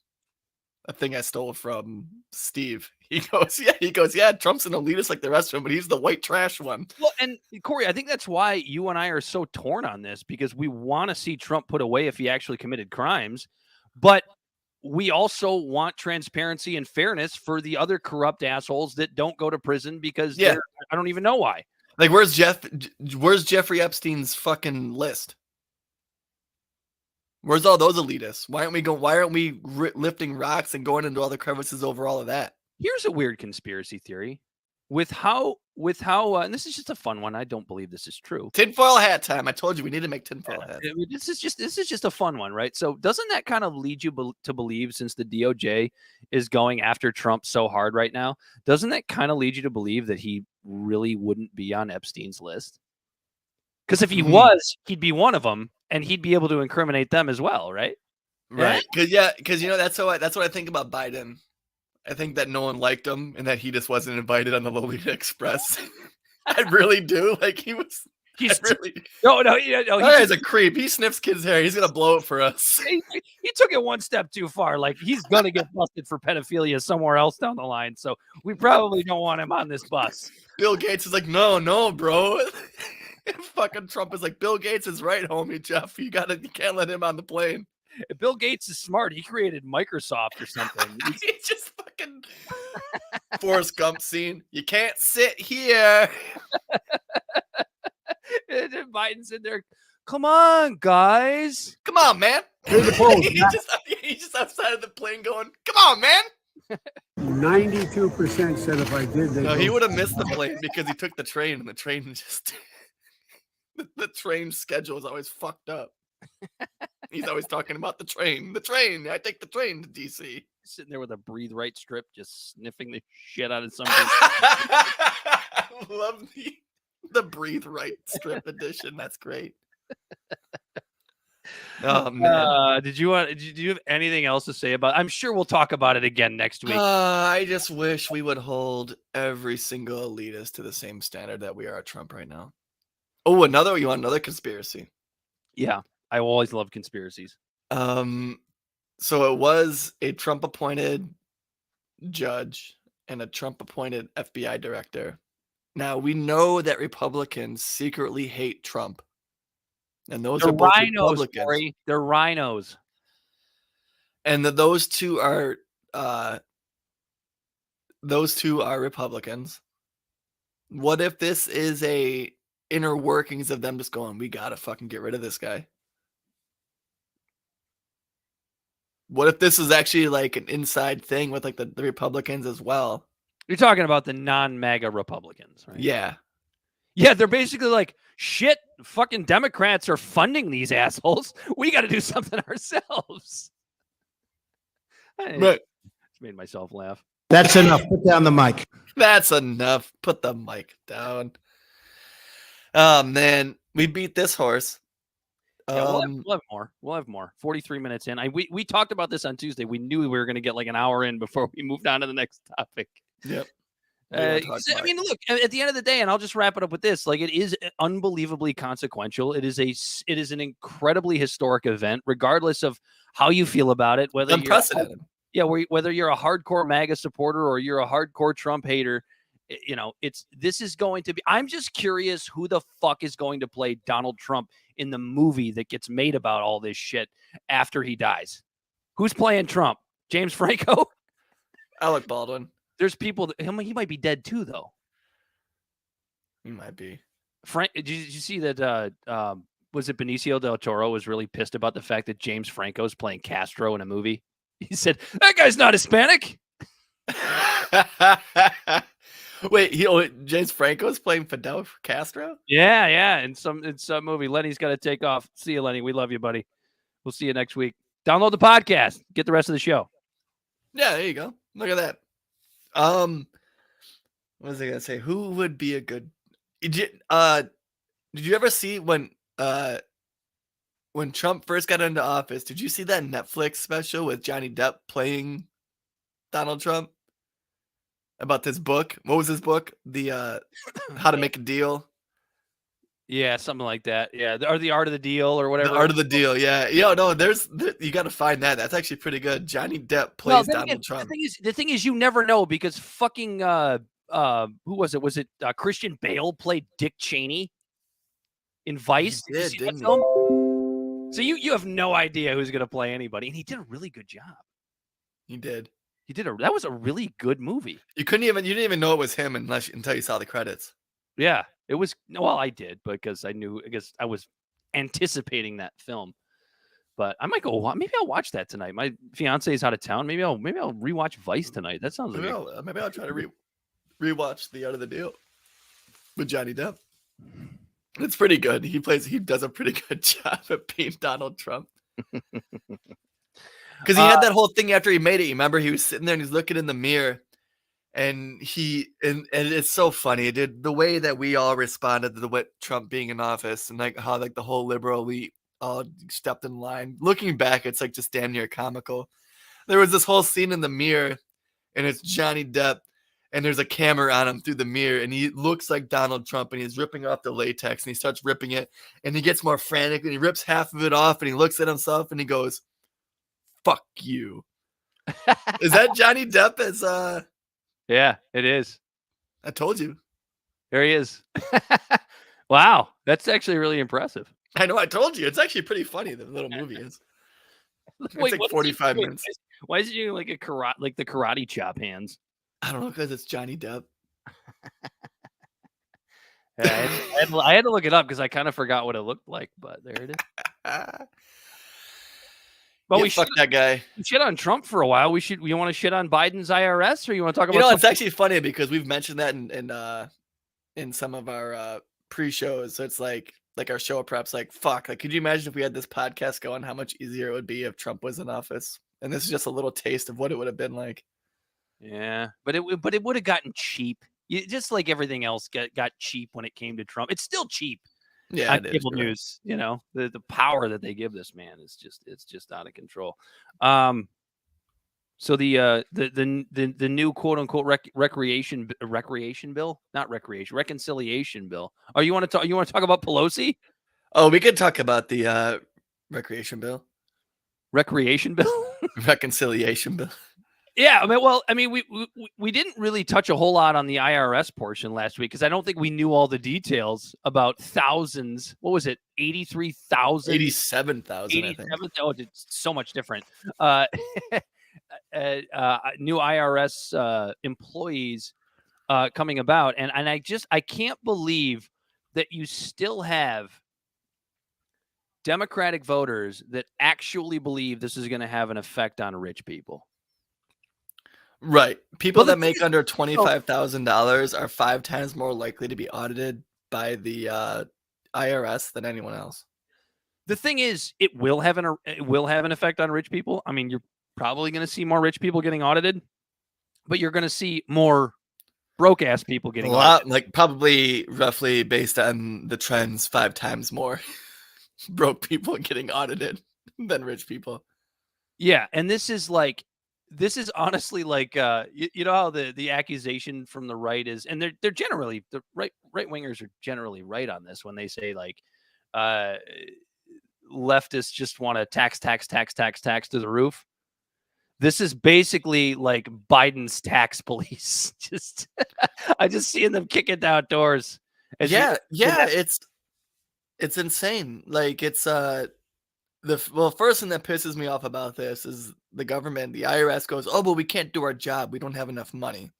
thing I stole from Steve. He goes, yeah, Trump's an elitist like the rest of them, but he's the white trash one. Well, and Corey, I think that's why you and I are so torn on this, because we want to see Trump put away if he actually committed crimes, but we also want transparency and fairness for the other corrupt assholes that don't go to prison because I don't even know why. Like, where's Jeffrey Epstein's fucking list? Where's all those elitists? Why aren't we lifting rocks and going into all the crevices over all of that? Here's a weird conspiracy theory with how and this is just a fun one. I don't believe this is true. Tinfoil hat time. I told you we need to make tinfoil hats. This is just a fun one, right? So doesn't that kind of lead you to believe, since the DOJ is going after Trump so hard right now, doesn't that kind of lead you to believe that he really wouldn't be on Epstein's list? Because if he was, he'd be one of them. and he'd be able to incriminate them as well, right? Right. Because that's what I think about Biden. I think that no one liked him and that he just wasn't invited on the Lolita Express. I really do. Like he was. He's really. No. That guy's a creep. He sniffs kids' hair. He's gonna blow it for us. He took it one step too far. Like he's gonna get busted for pedophilia somewhere else down the line. So we probably don't want him on this bus. Bill Gates is like, no, bro. Fucking Trump is like, Bill Gates is right, homie Jeff. You can't let him on the plane. Bill Gates is smart. He created Microsoft or something. He's just fucking Forrest Gump scene. You can't sit here. And Biden's in there. Come on, guys. Come on, man. Here's the poll. He's just outside of the plane going, come on, man. 92% said if I did, they. No, he would have missed the plane because he took the train, and the train just the train schedule is always fucked up. He's always talking about the train. The train. I take the train to DC. Sitting there with a breathe right strip, just sniffing the shit out of something. I love the breathe right strip edition. That's great. Oh man. Did you have anything else to say about? I'm sure we'll talk about it again next week. I just wish we would hold every single elitist to the same standard that we are at Trump right now. Oh, you want another conspiracy? Yeah, I always love conspiracies. So it was a Trump-appointed judge and a Trump-appointed FBI director. Now we know that Republicans secretly hate Trump. And those are both rhinos, Republicans. Corey. They're rhinos. And those two are Republicans. What if this is a inner workings of them just going, we gotta fucking get rid of this guy? What if this is actually like an inside thing with like the Republicans as well? You're talking about the non-MAGA Republicans, right? Yeah. Yeah, they're basically like, shit, fucking Democrats are funding these assholes. We got to do something ourselves. Right. Just made myself laugh. That's enough. Put down the mic. That's enough. Put the mic down. Oh, man. We beat this horse. Yeah, we'll have more. We'll have more. 43 minutes in. We talked about this on Tuesday. We knew we were going to get like an hour in before we moved on to the next topic. Yep. I mean, look, at the end of the day, and I'll just wrap it up with this, like, it is unbelievably consequential. It is an incredibly historic event, regardless of how you feel about it, whether unprecedented. Whether you're a hardcore MAGA supporter or you're a hardcore Trump hater, this is going to be, I'm just curious who the fuck is going to play Donald Trump in the movie that gets made about all this shit after he dies. Who's playing Trump? James Franco? Alec Baldwin. There's people that he might be dead too, though. He might be. Did you see that? Was it Benicio del Toro was really pissed about the fact that James Franco is playing Castro in a movie? He said that guy's not Hispanic. Wait, James Franco is playing Fidel Castro? Yeah. In some movie, Lenny's got to take off. See you, Lenny. We love you, buddy. We'll see you next week. Download the podcast. Get the rest of the show. Yeah, there you go. Look at that. What was I gonna say? Who would be a good? Did you ever see when Trump first got into office? Did you see that Netflix special with Johnny Depp playing Donald Trump about this book? What was his book? The How to Make a Deal. Yeah, something like that. Yeah, or The Art of the Deal or whatever. The Art of the Deal. Yeah. No, you got to find that. That's actually pretty good. Johnny Depp plays Donald Trump. The thing is, you never know because fucking who was it? Was it Christian Bale played Dick Cheney in Vice? He did, didn't he? So you have no idea who's going to play anybody, and he did a really good job. He did. That was a really good movie. You didn't even know it was him until you saw the credits. Yeah, it was. Well, I did because I guess I was anticipating that film. But I might go. Maybe I'll watch that tonight. My fiance is out of town. Maybe I'll rewatch Vice tonight. That sounds maybe I'll try to rewatch The Art of the Deal with Johnny Depp. It's pretty good. He does a pretty good job at being Donald Trump. Because he had that whole thing after he made it. You remember he was sitting there and he's looking in the mirror. And it's so funny, dude. The way that we all responded to what Trump being in office and like how like the whole liberal elite all stepped in line. Looking back, it's like just damn near comical. There was this whole scene in the mirror, and it's Johnny Depp, and there's a camera on him through the mirror, and he looks like Donald Trump, and he's ripping off the latex, and he starts ripping it, and he gets more frantic, and he rips half of it off, and he looks at himself, and he goes, "Fuck you." Is that Johnny Depp as Yeah, it is. I told you. There he is. Wow, that's actually really impressive. I know I told you. It's actually pretty funny, the little movie is. It's Wait, like what is he 45 doing? minutes. Why is he doing like the karate chop hands? I don't know, because it's Johnny Depp. Yeah, I had to look it up because I kind of forgot what it looked like, but there it is. But Yeah, we fuck that guy. shit on Trump for a while. You want to shit on Biden's IRS, or you want to talk about? You know, it's actually funny because we've mentioned that in some of our pre-shows. So it's like our show preps, like, fuck. Like, could you imagine if we had this podcast going, how much easier it would be if Trump was in office? And this is just a little taste of what it would have been like. Yeah, but it would have gotten cheap. Just like everything else got cheap when it came to Trump. It's still cheap. Yeah, On it is, cable you're right. news, you know, the power that they give this man is just out of control. So the new quote unquote reconciliation bill. Oh, you want to talk about Pelosi? Oh, we could talk about the recreation bill. Recreation bill? Reconciliation bill. Yeah, we didn't really touch a whole lot on the IRS portion last week because I don't think we knew all the details about thousands. What was it? 83,000? 87,000, I think. Oh, it's so much different. New IRS employees coming about, and I can't believe that you still have Democratic voters that actually believe this is going to have an effect on rich people. Right. People that make under $25,000 are 5 times more likely to be audited by the IRS than anyone else. The thing is, it will have an effect on rich people. I mean, you're probably going to see more rich people getting audited, but you're going to see more broke ass people getting audited. Like probably roughly based on the trends, 5 times more broke people getting audited than rich people. Yeah, and this is honestly like you know how the accusation from the right is, and they're generally, the right wingers are generally right on this when they say like leftists just want to tax to the roof. This is basically like Biden's tax police. I just seeing them kicking down doors. Yeah, it's insane. Like it's first thing that pisses me off about this is the government, the IRS goes, "Oh, but we can't do our job. We don't have enough money."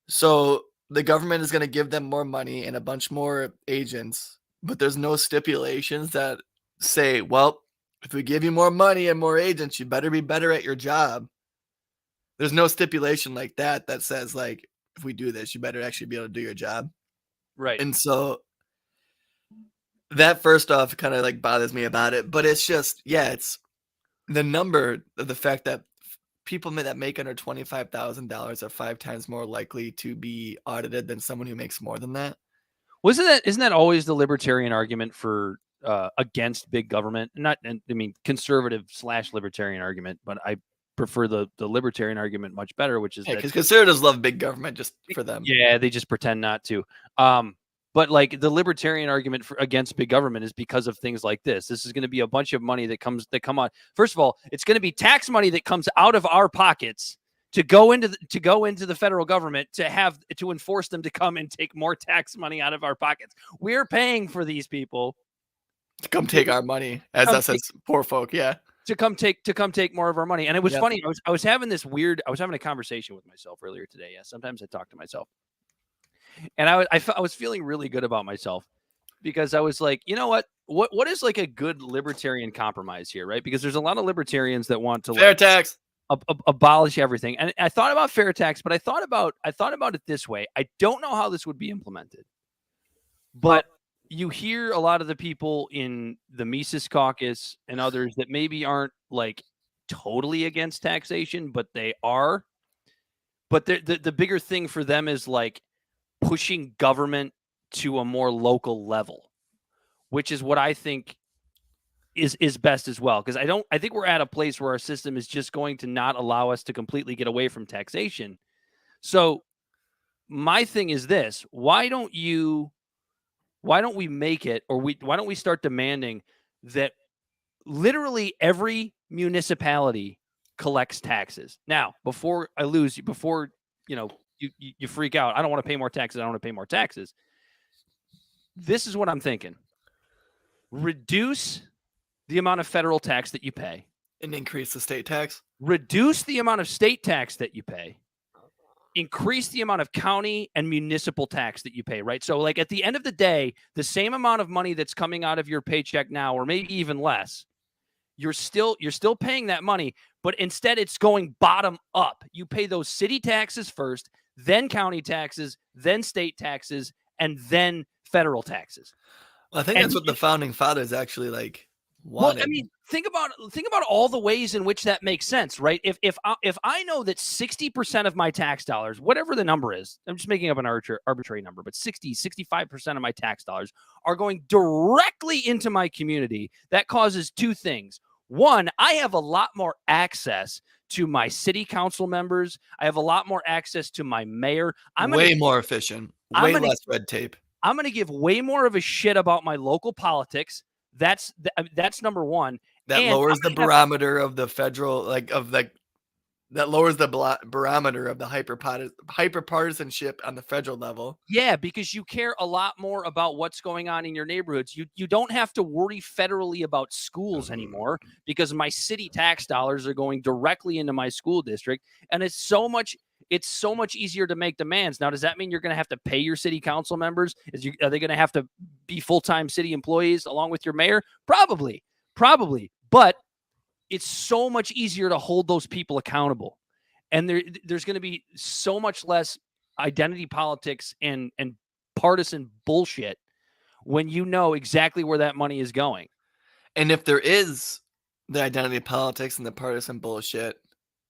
So the government is going to give them more money and a bunch more agents, but there's no stipulations that say, well, if we give you more money and more agents, you better be better at your job. There's no stipulation like that says, like, if we do this, you better actually be able to do your job. Right. And so that first off kind of like bothers me about it, but it's just, it's the number of the fact that people that make under $25,000 are 5 times more likely to be audited than someone who makes more than that. Isn't that always the libertarian argument for against big government? Conservative / libertarian argument, but I prefer the libertarian argument much better, which is because conservatives love big government just for them. Yeah, they just pretend not to. But like the libertarian argument against big government is because of things like this. This is going to be a bunch of money that come on. First of all, it's going to be tax money that comes out of our pockets to go into the federal government to enforce them to come and take more tax money out of our pockets. We're paying for these people to come take our money, as poor folk. Yeah. To come take more of our money. And it was funny. I was having a conversation with myself earlier today. Yeah. Sometimes I talk to myself. And I was feeling really good about myself because I was like, you know what is like a good libertarian compromise here, right? Because there's a lot of libertarians that want to fair tax, abolish everything. And I thought about fair tax, but I thought about it this way. I don't know how this would be implemented, but you hear a lot of the people in the Mises Caucus and others that maybe aren't like totally against taxation, but they are. But the bigger thing for them is like pushing government to a more local level, which is what I think is best as well, because I think we're at a place where our system is just going to not allow us to completely get away from taxation. So my thing is this: why don't we make it, or why don't we start demanding that literally every municipality collects taxes? Now, before I lose you, before you freak out, I don't want to pay more taxes. I don't want to pay more taxes. This is what I'm thinking: reduce the amount of federal tax that you pay, and increase the state tax. reduce the amount of state tax that you pay, increase the amount of county and municipal tax that you pay, right? So like at the end of the day, the same amount of money that's coming out of your paycheck now, or maybe even less, you're still paying that money, but instead it's going bottom up. You pay those city taxes first, then county taxes, then state taxes, and then federal taxes. Well, I think that's what the founding fathers actually like wanted. Well, I mean, think about all the ways in which that makes sense, right? If I know that 60% of my tax dollars, whatever the number is, I'm just making up an arbitrary number, but 65% of my tax dollars are going directly into my community, that causes two things. One, I have a lot more access to my city council members. I have a lot more access to my mayor. I'm way more efficient, way less red tape. I'm going to give way more of a shit about my local politics. That's number one. That lowers the barometer of the federal, that lowers the barometer of the hyperpartisanship on the federal level. Yeah, because you care a lot more about what's going on in your neighborhoods. You don't have to worry federally about schools anymore, because my city tax dollars are going directly into my school district, and it's so much easier to make demands. Now, does that mean you're going to have to pay your city council members? Are they going to have to be full-time city employees along with your mayor? Probably. But it's so much easier to hold those people accountable. And there's going to be so much less identity politics and partisan bullshit when you know exactly where that money is going. And if there is the identity politics and the partisan bullshit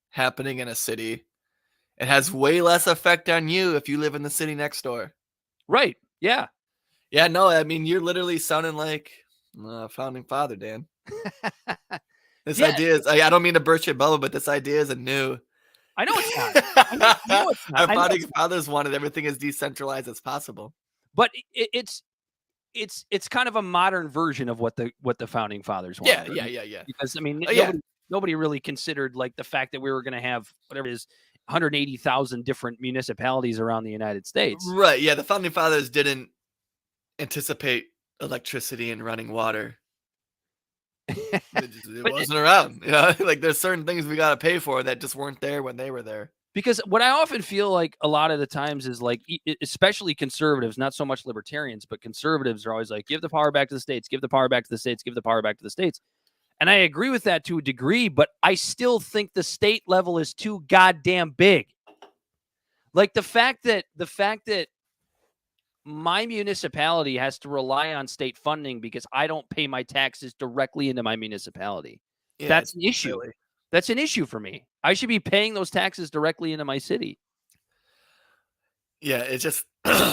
happening in a city, it has way less effect on you if you live in the city next door. Right. Yeah. Yeah, no, I mean, you're literally sounding like a founding father, Dan. This idea is, I don't mean to burst your bubble, but this idea isn't new. I know it's not. I know it's not. Our founding fathers wanted everything as decentralized as possible. But it's kind of a modern version of what the founding fathers wanted. Yeah. Because I mean, nobody really considered like the fact that we were going to have whatever it is, 180,000 different municipalities around the United States. Right. Yeah. The founding fathers didn't anticipate electricity and running water. It wasn't around. Like there's certain things we got to pay for that just weren't there when they were there. Because what I often feel like a lot of the times is like, especially conservatives, not so much libertarians, but conservatives are always like, give the power back to the states, give the power back to the states, give the power back to the states. And I agree with that to a degree, but I still think the state level is too goddamn big. Like the fact that my municipality has to rely on state funding because I don't pay my taxes directly into my municipality. Yeah, that's an issue. Really. That's an issue for me. I should be paying those taxes directly into my city. Yeah, it's just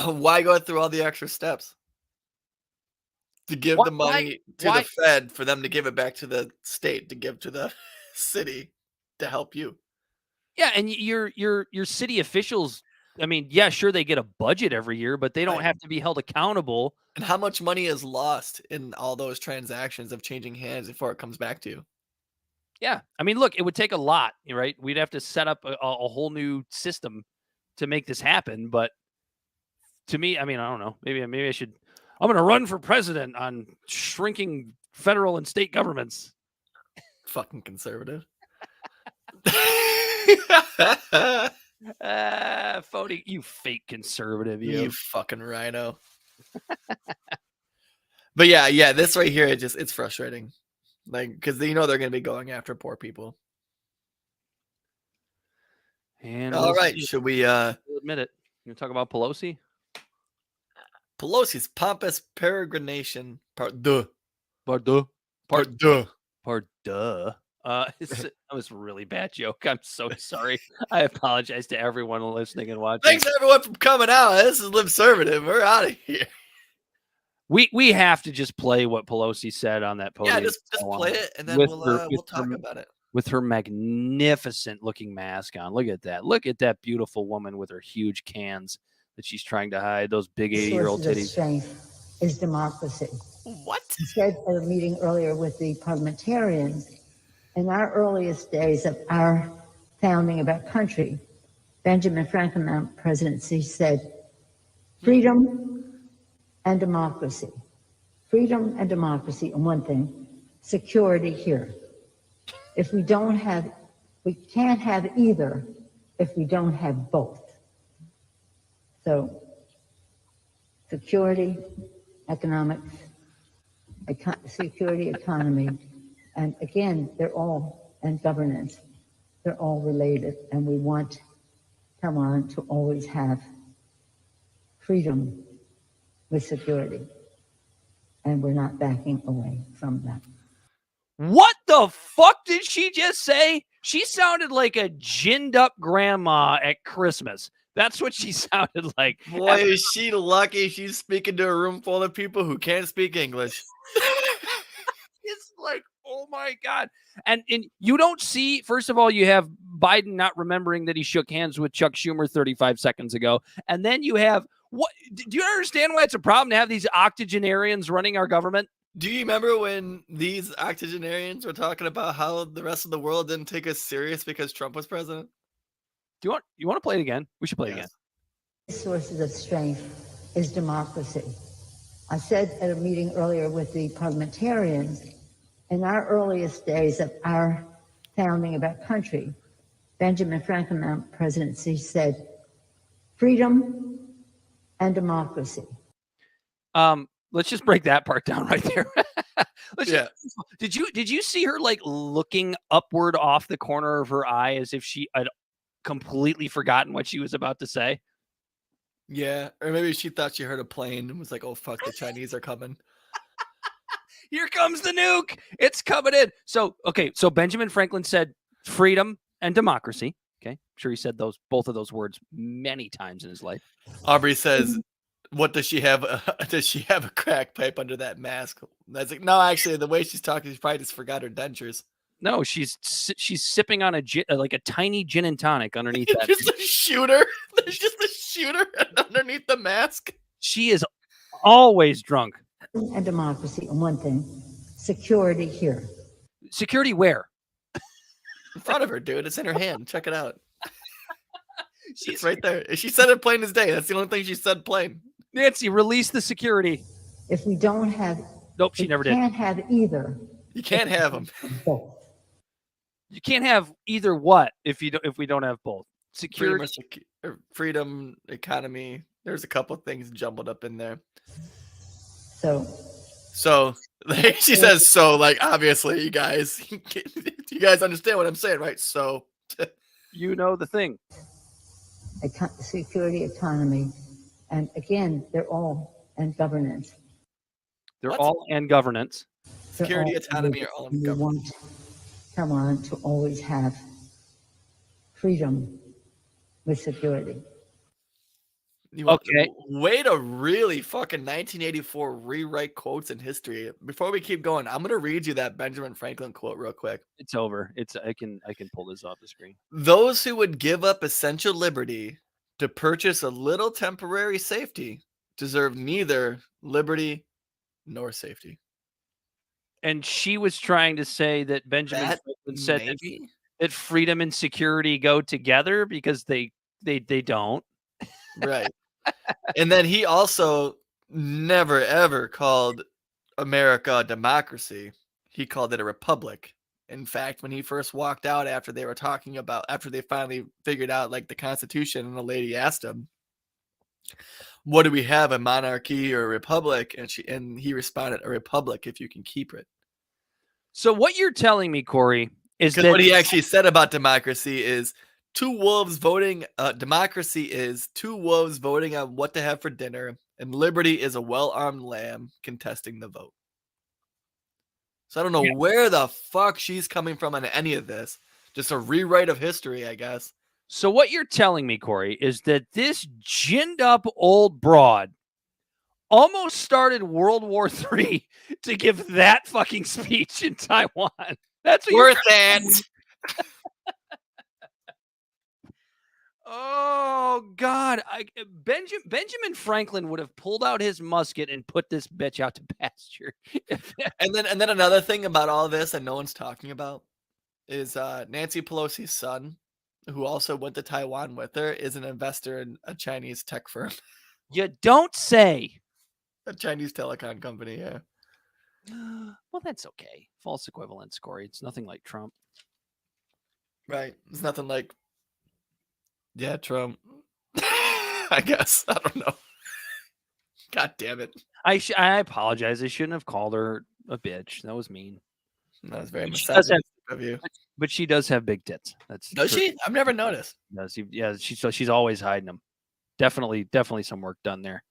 why go through all the extra steps? To give the money to the Fed for them to give it back to the state, to give to the city to help you. Yeah, and your city officials, I mean, yeah, sure, they get a budget every year, but they don't have to be held accountable. And how much money is lost in all those transactions of changing hands before it comes back to you? Yeah, I mean, look, it would take a lot, right? We'd have to set up a whole new system to make this happen. But to me, I mean, I don't know. Maybe I should. I'm going to run for president on shrinking federal and state governments. Fucking conservative. Phony, you fake conservative, you fucking rhino. But yeah, this right here, it's frustrating. Like, because they're going to be going after poor people. And all right, should we admit it? You talk about Pelosi? Pelosi's pompous peregrination, part deux. That was a really bad joke. I'm so sorry. I apologize to everyone listening and watching. Thanks everyone for coming out. This is Libservative. We're out of here. We have to just play what Pelosi said on that podium. Yeah, just play it, and then we'll talk about it. With her magnificent looking mask on. Look at that. Look at that beautiful woman with her huge cans that she's trying to hide. Those big 80-year-old Sources of titties. strength is democracy. What? I said at a meeting earlier with the parliamentarians, in our earliest days of our founding of our country, Benjamin Franklin presidency said, freedom and democracy. Freedom and democracy on one thing, security here. If we can't have either if we don't have both. So, security, economics, security, economy, and again, and governance, they're all related, and we want Taiwan to always have freedom with security, and we're not backing away from that. What the fuck did she just say? She sounded like a ginned up grandma at Christmas. That's what she sounded like. Boy, is she lucky she's speaking to a room full of people who can't speak English. It's like, oh my God. And you don't see, first of all, you have Biden not remembering that he shook hands with Chuck Schumer 35 seconds ago. And then you have, what? Do you understand why it's a problem to have these octogenarians running our government? Do you remember when these octogenarians were talking about how the rest of the world didn't take us serious because Trump was president? You want to play it again? We should play it again. Sources of strength is democracy. I said at a meeting earlier with the parliamentarians, in our earliest days of our founding of our country, Benjamin Franklin presidency said, freedom and democracy. Let's just break that part down right there. Did you see her like looking upward off the corner of her eye as if she had completely forgotten what she was about to say? Yeah, or maybe she thought she heard a plane and was like, "Oh fuck, the Chinese are coming." Here comes the nuke. It's coming in. So Benjamin Franklin said freedom and democracy. Okay. I'm sure he said both of those words many times in his life. Aubrey says, what does she have? Does she have a crack pipe under that mask? That's like, no, actually, the way she's talking, she probably just forgot her dentures. No, she's sipping on a tiny gin and tonic underneath that. Just a shooter. There's just a shooter underneath the mask. She is always drunk. And democracy on one thing, security here. Security where? In front of her, dude. It's in her hand. Check it out. It's right there. She said it plain as day. That's the only thing she said plain. Nancy, release the security. If we don't have, nope, she never did. Can't have either. You can't have them. Both. You can't have either what if we don't have both. Security, freedom, economy. There's a couple things jumbled up in there. So like, she says, so like, obviously you guys understand what I'm saying, right? So you know the thing. Security, economy, and again, they're all and governance. Security, autonomy are all in governance. We want Taiwan to always have freedom with security. Okay. Way to really fucking 1984 rewrite quotes in history. Before we keep going, I'm gonna read you that Benjamin Franklin quote real quick. It's over. I can pull this off the screen. Those who would give up essential liberty to purchase a little temporary safety deserve neither liberty nor safety. And she was trying to say that Benjamin Franklin said that freedom and security go together because they don't. Right. And then he also never ever called America a democracy. He called it a republic. In fact, when he first walked out after they finally figured out like the Constitution, and the lady asked him, "What do we have, a monarchy or a republic?" And he responded, "A republic if you can keep it." So what you're telling me, Corey, is that what he actually said about democracy is two wolves voting. Democracy is two wolves voting on what to have for dinner, and liberty is a well-armed lamb contesting the vote. So I don't know where the fuck she's coming from on any of this. Just a rewrite of history, I guess. So what you're telling me, Corey, is that this ginned up old broad almost started World War III to give that fucking speech in Taiwan. That's what you're Worth it. Oh God! Benjamin Franklin would have pulled out his musket and put this bitch out to pasture. And then another thing about all this that no one's talking about is Nancy Pelosi's son, who also went to Taiwan with her, is an investor in a Chinese tech firm, You don't say. a Chinese telecom company. Yeah, Well, that's okay. False equivalence, Corey. It's nothing like Trump. right. It's nothing like, yeah, Trump. I guess I don't know. God damn it! I apologize. I shouldn't have called her a bitch. That was mean. That was very But she does have, misogynistic of you. but she does have big tits. That's Does true. she? I've never noticed. Does yeah? She's always hiding them. Definitely some work done there.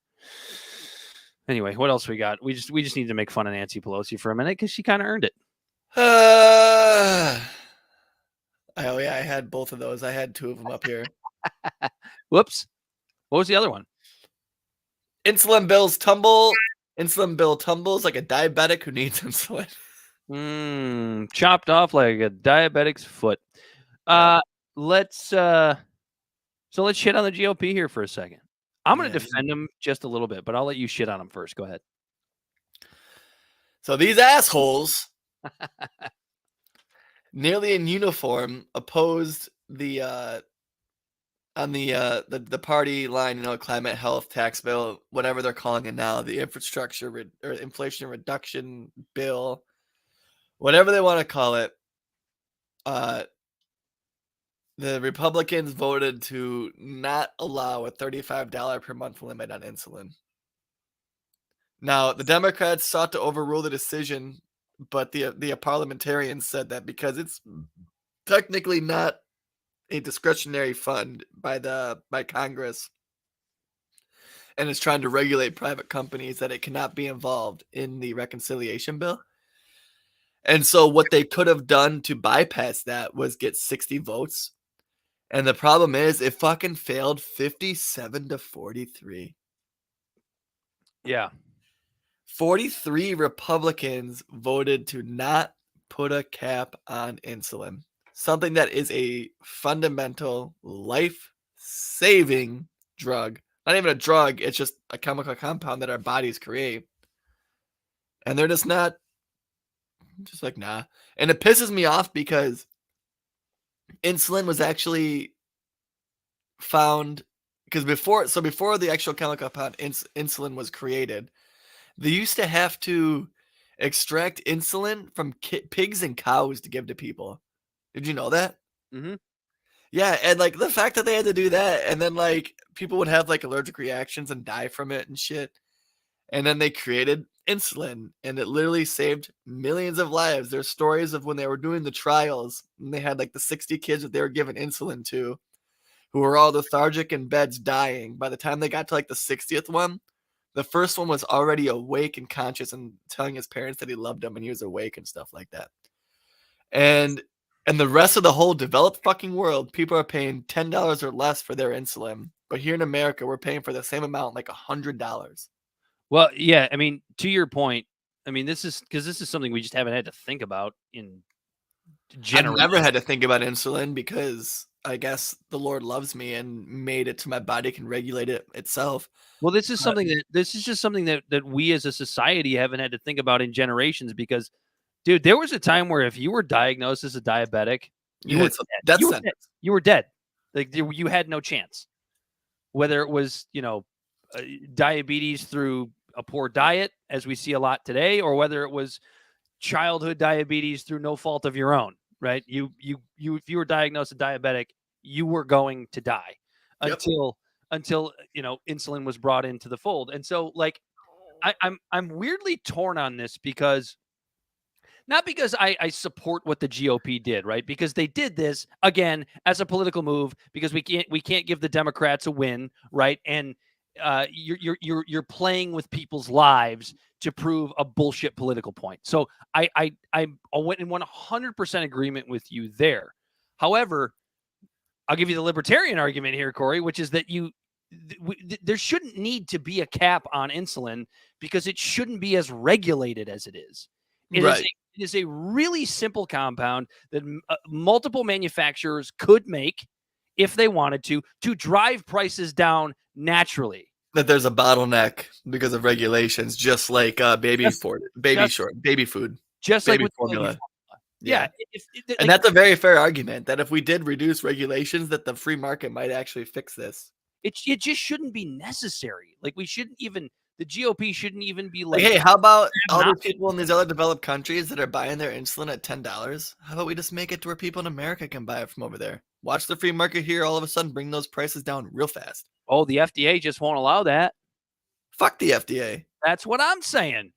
Anyway, what else we got? We just need to make fun of Nancy Pelosi for a minute because she kind of earned it. Oh yeah, I had both of those. I had two of them up here. Whoops. What was the other one? Insulin bill tumbles like a diabetic who needs insulin. Chopped off like a diabetic's foot. Let's shit on the GOP here for a second. I'm going to defend them just a little bit, but I'll let you shit on them first. Go ahead. So these assholes, nearly in uniform, opposed the party line, climate, health, tax bill, whatever they're calling it now, the infrastructure or inflation reduction bill, whatever they want to call it. The Republicans voted to not allow a $35 per month limit on insulin. Now, the Democrats sought to overrule the decision, but the parliamentarians said that because it's technically not a discretionary fund by Congress and is trying to regulate private companies, that it cannot be involved in the reconciliation bill. And so what they could have done to bypass that was get 60 votes. And the problem is it fucking failed 57-43. Yeah. 43 Republicans voted to not put a cap on insulin, something that is a fundamental life-saving drug. Not even a drug, it's just a chemical compound that our bodies create. And they're just like, nah. And it pisses me off because insulin was actually found, because before the actual chemical compound insulin was created, they used to have to extract insulin from pigs and cows to give to people. Did you know that? Mm-hmm. Yeah, and like the fact that they had to do that, and then like people would have like allergic reactions and die from it and shit. And then they created insulin, and it literally saved millions of lives. There's stories of when they were doing the trials, and they had like the 60 kids that they were giving insulin to, who were all lethargic in beds dying. By the time they got to like the 60th one, the first one was already awake and conscious and telling his parents that he loved them and he was awake and stuff like that. And the rest of the whole developed fucking world, people are paying $10 or less for their insulin. But here in America, we're paying for the same amount, like $100. Well, yeah. I mean, to your point, I mean, this is something we just haven't had to think about in I've never had to think about insulin because I guess the Lord loves me and made it so my body can regulate it itself. Well, this is just something that we as a society haven't had to think about in generations because, dude, there was a time where if you were diagnosed as a diabetic, you were dead. You were dead. Like you had no chance. Whether it was, diabetes through a poor diet, as we see a lot today, or whether it was childhood diabetes through no fault of your own, right? If you were diagnosed a diabetic, you were going to die until insulin was brought into the fold. And so like I'm weirdly torn on this because not because I support what the GOP did, right? Because they did this again as a political move because we can't give the Democrats a win, right? And you're playing with people's lives to prove a bullshit political point. So I'm in 100% agreement with you there. However, I'll give you the libertarian argument here, Corey, which is that you there shouldn't need to be a cap on insulin because it shouldn't be as regulated as it is. It is a really simple compound that multiple manufacturers could make if they wanted to drive prices down naturally. That there's a bottleneck because of regulations, just like baby food, just baby like with formula. Yeah. And that's a very fair argument that if we did reduce regulations, that the free market might actually fix this. It just shouldn't be necessary. Like, we shouldn't even, the GOP shouldn't even be Like, hey, how about all these people in these other developed countries that are buying their insulin at $10? How about we just make it to where people in America can buy it from over there? Watch the free market here all of a sudden bring those prices down real fast. Oh, the FDA just won't allow that. Fuck the FDA. That's what I'm saying.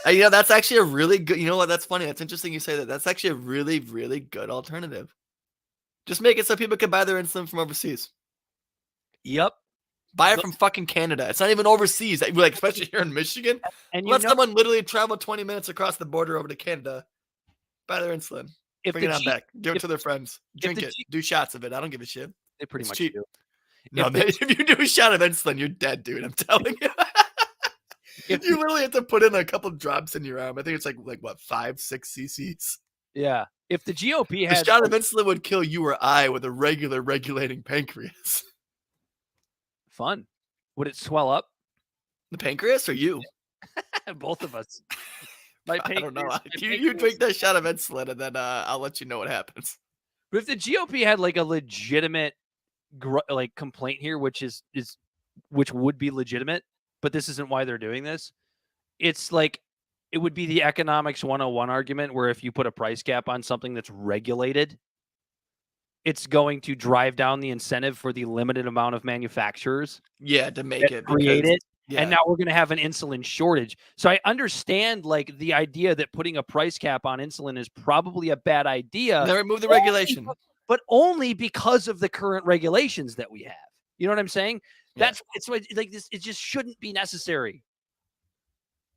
That's actually a really good, you know what, that's funny. That's interesting you say that. That's actually a really, really good alternative. Just make it so people can buy their insulin from overseas. Yep. Buy it from fucking Canada. It's not even overseas. Like, especially here in Michigan. And let someone literally travel 20 minutes across the border over to Canada. Buy their insulin. Bring it on back. Give it to their friends. Drink it. Do shots of it. I don't give a shit. They pretty much cheap. do. No, if you do a shot of insulin, you're dead, dude. I'm telling you. You literally have to put in a couple drops in your arm. I think it's like what, 5-6 cc's. Yeah. If the GOP had a shot of insulin would kill you or I with a regular regulating pancreas. Fun. Would it swell up? The pancreas or you? Both of us. I don't know. You drink that shot of insulin and then I'll let you know what happens. But if the GOP had like a legitimate complaint here, which would be legitimate, but this isn't why they're doing this. It's like, it would be the economics 101 argument where if you put a price cap on something that's regulated, it's going to drive down the incentive for the limited amount of manufacturers. Yeah, to make it. Create it. Yeah. And now we're going to have an insulin shortage. So I understand like the idea that putting a price cap on insulin is probably a bad idea. Then remove the regulation. But only because of the current regulations that we have. You know what I'm saying? It's like this. It just shouldn't be necessary.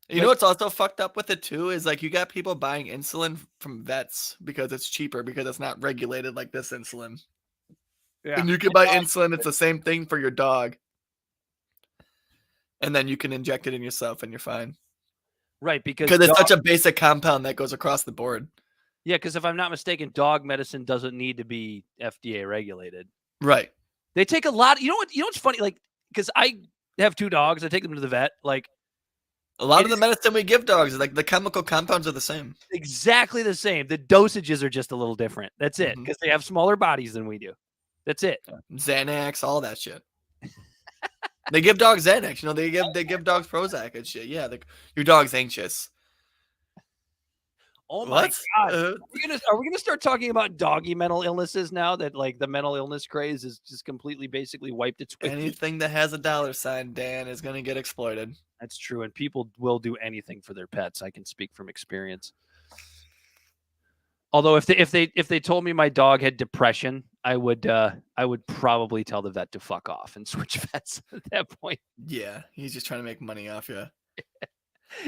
You know what's also fucked up with it too is like you got people buying insulin from vets because it's cheaper because it's not regulated like this insulin. Yeah. And you can buy insulin. It's the same thing for your dog. And then you can inject it in yourself and you're fine. Right. Because it's such a basic compound that goes across the board. Yeah. Because if I'm not mistaken, dog medicine doesn't need to be FDA regulated. Right. They take a lot. You know what's funny? Like, because I have 2 dogs. I take them to the vet. Like, a lot of the medicine we give dogs, like the chemical compounds are the same. Exactly the same. The dosages are just a little different. That's it. Because they have smaller bodies than we do. That's it. Xanax, all that shit. They give dogs Xanax. They give dogs Prozac and shit. Yeah, your dog's anxious. Oh my God. Are we gonna start talking about doggy mental illnesses now that like the mental illness craze is just completely basically wiped its way? Anything that has a dollar sign, Dan, is gonna get exploited. That's true, and people will do anything for their pets. I can speak from experience. Although if they told me my dog had depression, I would probably tell the vet to fuck off and switch vets at that point. Yeah, he's just trying to make money off you.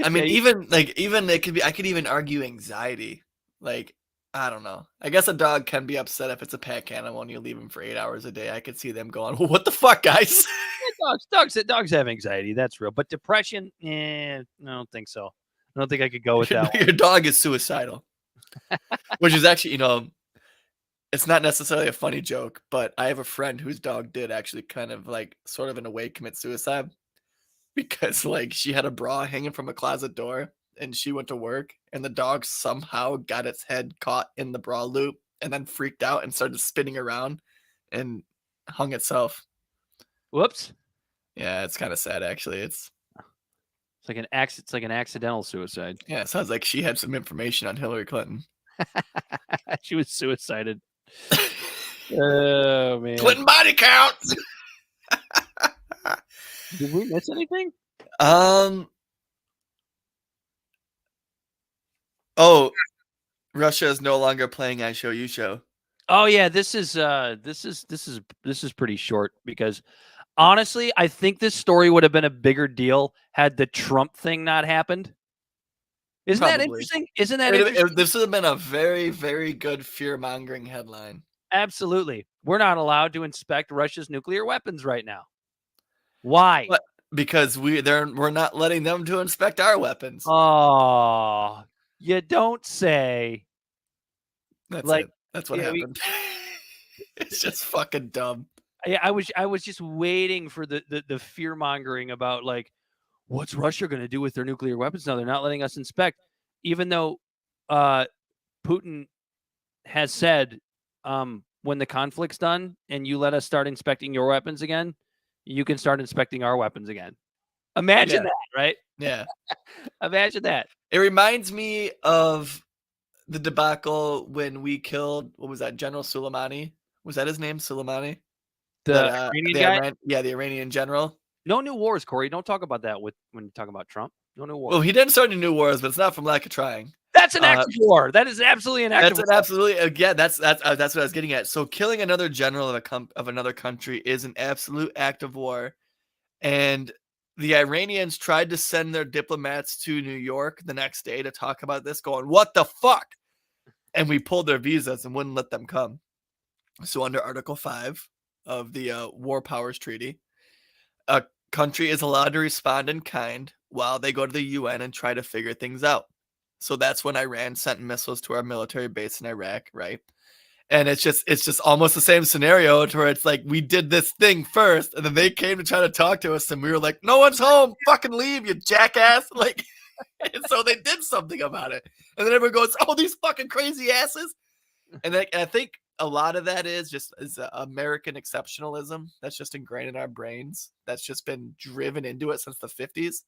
I mean, even it could be. I could even argue anxiety. Like, I don't know. I guess a dog can be upset if it's a pack animal and you leave them for 8 hours a day. I could see them going, well, "What the fuck, guys?" Dogs have anxiety. That's real. But depression, I don't think so. I don't think I could go with that. Your dog is suicidal, which is actually, it's not necessarily a funny joke, but I have a friend whose dog did actually kind of like, sort of in a way, commit suicide. Because like she had a bra hanging from a closet door and she went to work and the dog somehow got its head caught in the bra loop and then freaked out and started spinning around and hung itself. Whoops. Yeah, it's kind of sad actually. It's like an accidental suicide. Yeah, it sounds like she had some information on Hillary Clinton. She was suicided. Oh man. Clinton body count. Did we miss anything? Oh, Russia is no longer playing I Show You Show. Oh yeah, this is pretty short because honestly, I think this story would have been a bigger deal had the Trump thing not happened. Isn't that interesting? Interesting? This would have been a very, very good fear-mongering headline. Absolutely. We're not allowed to inspect Russia's nuclear weapons right now. Why? But because we're not letting them to inspect our weapons. Oh, you don't say. That's Like, it. That's what yeah, happened. It's just fucking dumb. I was just waiting for the fear mongering about like, what's Russia going to do with their nuclear weapons now? They're not letting us inspect, even though Putin has said, when the conflict's done and you let us start inspecting your weapons again, you can start inspecting our weapons again. Imagine that, right? Yeah. Imagine that. It reminds me of the debacle when we killed, what was that, General Soleimani? Was that his name, Soleimani? The Iranian guy. The Iranian general. No new wars, Corey. Don't talk about that when you talk about Trump. No new wars. Well, he didn't start any new wars, but it's not from lack of trying. That's an act of war. That is absolutely an act of war. That's absolutely, again, that's what I was getting at. So killing another general of another country is an absolute act of war. And the Iranians tried to send their diplomats to New York the next day to talk about this, going, what the fuck? And we pulled their visas and wouldn't let them come. So under Article 5 of the War Powers Treaty, a country is allowed to respond in kind while they go to the UN and try to figure things out. So that's when Iran sent missiles to our military base in Iraq, right? And it's just almost the same scenario to where it's like we did this thing first, and then they came to try to talk to us, and we were like, "No one's home, fucking leave, you jackass!" Like, and so they did something about it, and then everyone goes, "Oh, these fucking crazy asses!" And I think a lot of that is American exceptionalism that's just ingrained in our brains. That's just been driven into it since the 50s.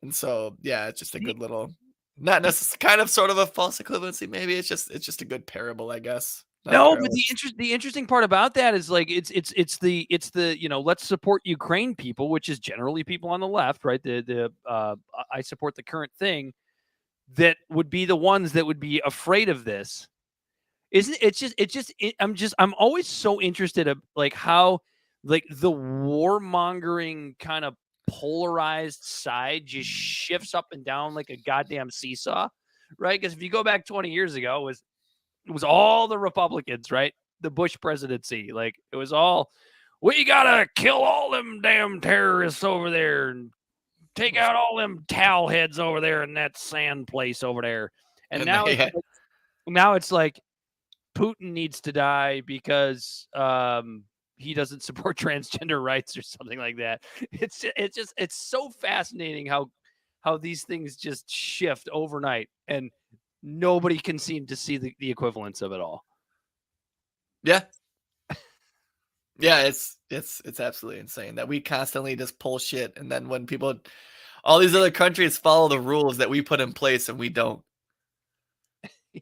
And so, yeah, it's just a good little, not necessarily, kind of sort of a false equivalency. Maybe it's just a good parable, I guess. No, but the interesting part about that is like it's the let's support Ukraine people, which is generally people on the left, right? I support the current thing, that would be the ones that would be afraid of this. Isn't it? I'm always so interested in like how like the warmongering kind of polarized side just shifts up and down like a goddamn seesaw, right? Because if you go back 20 years ago, it was all the Republicans, right? The Bush presidency, like it was all, we gotta kill all them damn terrorists over there and take out all them towel heads over there in that sand place over there. And now it's like Putin needs to die because he doesn't support transgender rights or something like that. It's so fascinating how these things just shift overnight, and nobody can seem to see the equivalence of it all. Yeah. Yeah, it's absolutely insane that we constantly just pull shit, and then when all these other countries follow the rules that we put in place and we don't.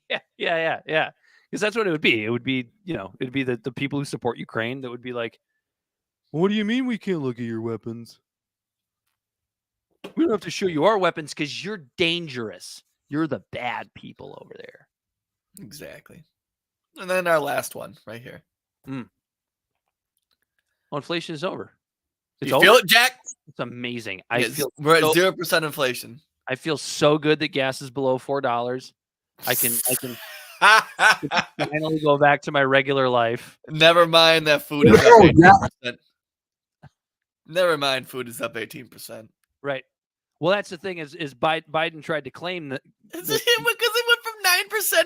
Yeah. Because that's what it would be. It would be, it'd be the people who support Ukraine that would be like, what do you mean we can't look at your weapons? We don't have to show you our weapons because you're dangerous. You're the bad people over there. Exactly. And then our last one right here. Well, inflation is over. It's over. Feel it, Jack? It's amazing. We're at 0% inflation. I feel so good that gas is below $4. I can finally go back to my regular life. Never mind that food is up 18%. Never mind, food is up 18%. Right. Well, that's the thing is Biden tried to claim that because it went from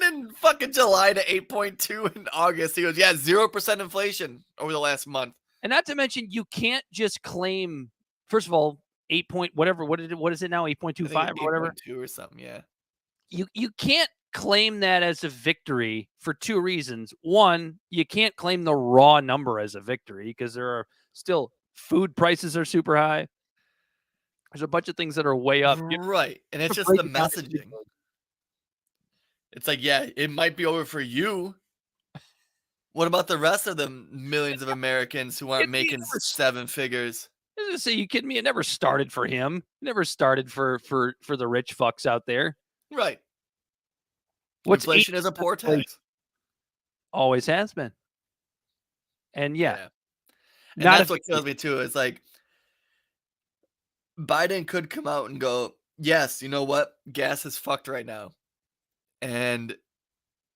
9% in fucking July to 8.2 in August. He goes, 0% inflation over the last month. And not to mention, you can't just claim, first of all, 8 point whatever. What is it now? 8.25 or whatever. 8.2 or something. Yeah. You can't claim that as a victory for two reasons. One, you can't claim the raw number as a victory because there are still food prices are super high. There's a bunch of things that are way up. Right. And it's just the messaging. It's like, it might be over for you. What about the rest of the millions of Americans who aren't making seven figures? I was gonna say, you kidding me? It never started for him. It never started for the rich fucks out there. Right. Inflation is a poor tax. Always has been. And and that's what kills me too. It's like Biden could come out and go, yes, you know what? Gas is fucked right now. And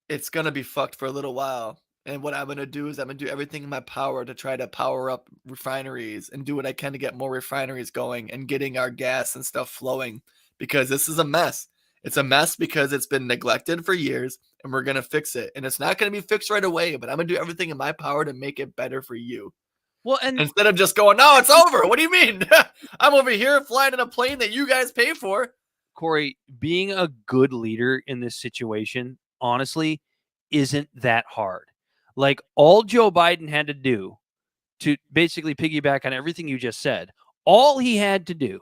it's going to be fucked for a little while. And what I'm going to do is I'm going to do everything in my power to try to power up refineries and do what I can to get more refineries going and getting our gas and stuff flowing, because this is a mess. It's a mess because it's been neglected for years, and we're going to fix it. And it's not going to be fixed right away, but I'm going to do everything in my power to make it better for you. Well, and Instead of just going, no, it's over. What do you mean? I'm over here flying in a plane that you guys pay for. Corey, being a good leader in this situation, honestly, isn't that hard. Like, all Joe Biden had to do, to basically piggyback on everything you just said, all he had to do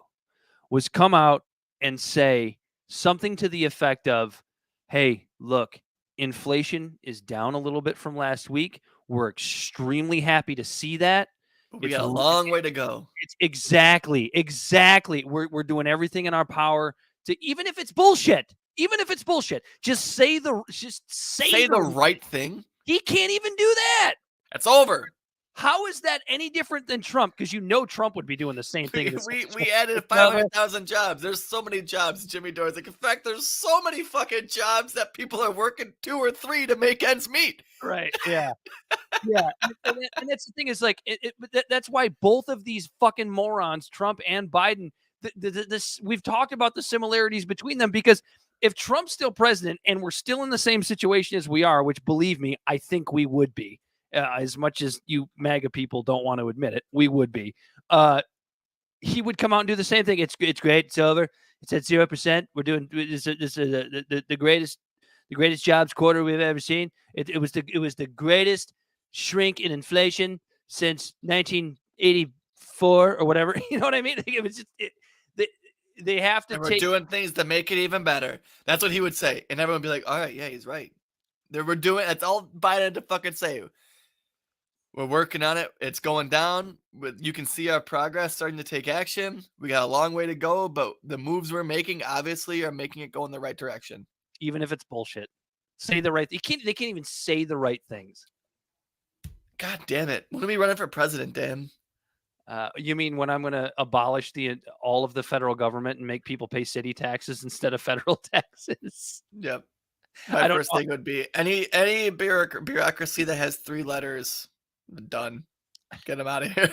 was come out and say something to the effect of, hey, look, inflation is down a little bit from last week. We're extremely happy to see that. We got a long way to go. It's exactly. We're doing everything in our power to, even if it's bullshit, just say the right thing. He can't even do that. It's over. How is that any different than Trump? Because Trump would be doing the same thing. We added 500,000 jobs. There's so many jobs, Jimmy Dore's like, in fact, there's so many fucking jobs that people are working 2 or 3 to make ends meet. Right. Yeah. Yeah. And that's the thing, is like, that's why both of these fucking morons, Trump and Biden, we've talked about the similarities between them, because if Trump's still president and we're still in the same situation as we are, which, believe me, I think we would be, as much as you MAGA people don't want to admit it, we would be. He would come out and do the same thing. It's great. It's over. It's at 0%. We're doing this is the greatest jobs quarter we've ever seen. It was the greatest shrink in inflation since 1984 or whatever. You know what I mean? It was just they have to. And we're doing things to make it even better. That's what he would say, and everyone would be like, "All right, yeah, he's right." We're doing. That's all Biden had to fucking say. We're working on it. It's going down. You can see our progress starting to take action. We got a long way to go, but the moves we're making obviously are making it go in the right direction. Even if it's bullshit, say the right. They can't even say the right things. God damn it! When are we running for president, Dan? You mean when I'm going to abolish all of the federal government and make people pay city taxes instead of federal taxes? Yep. My first thing would be any bureaucracy that has 3 letters. Done. Get them out of here.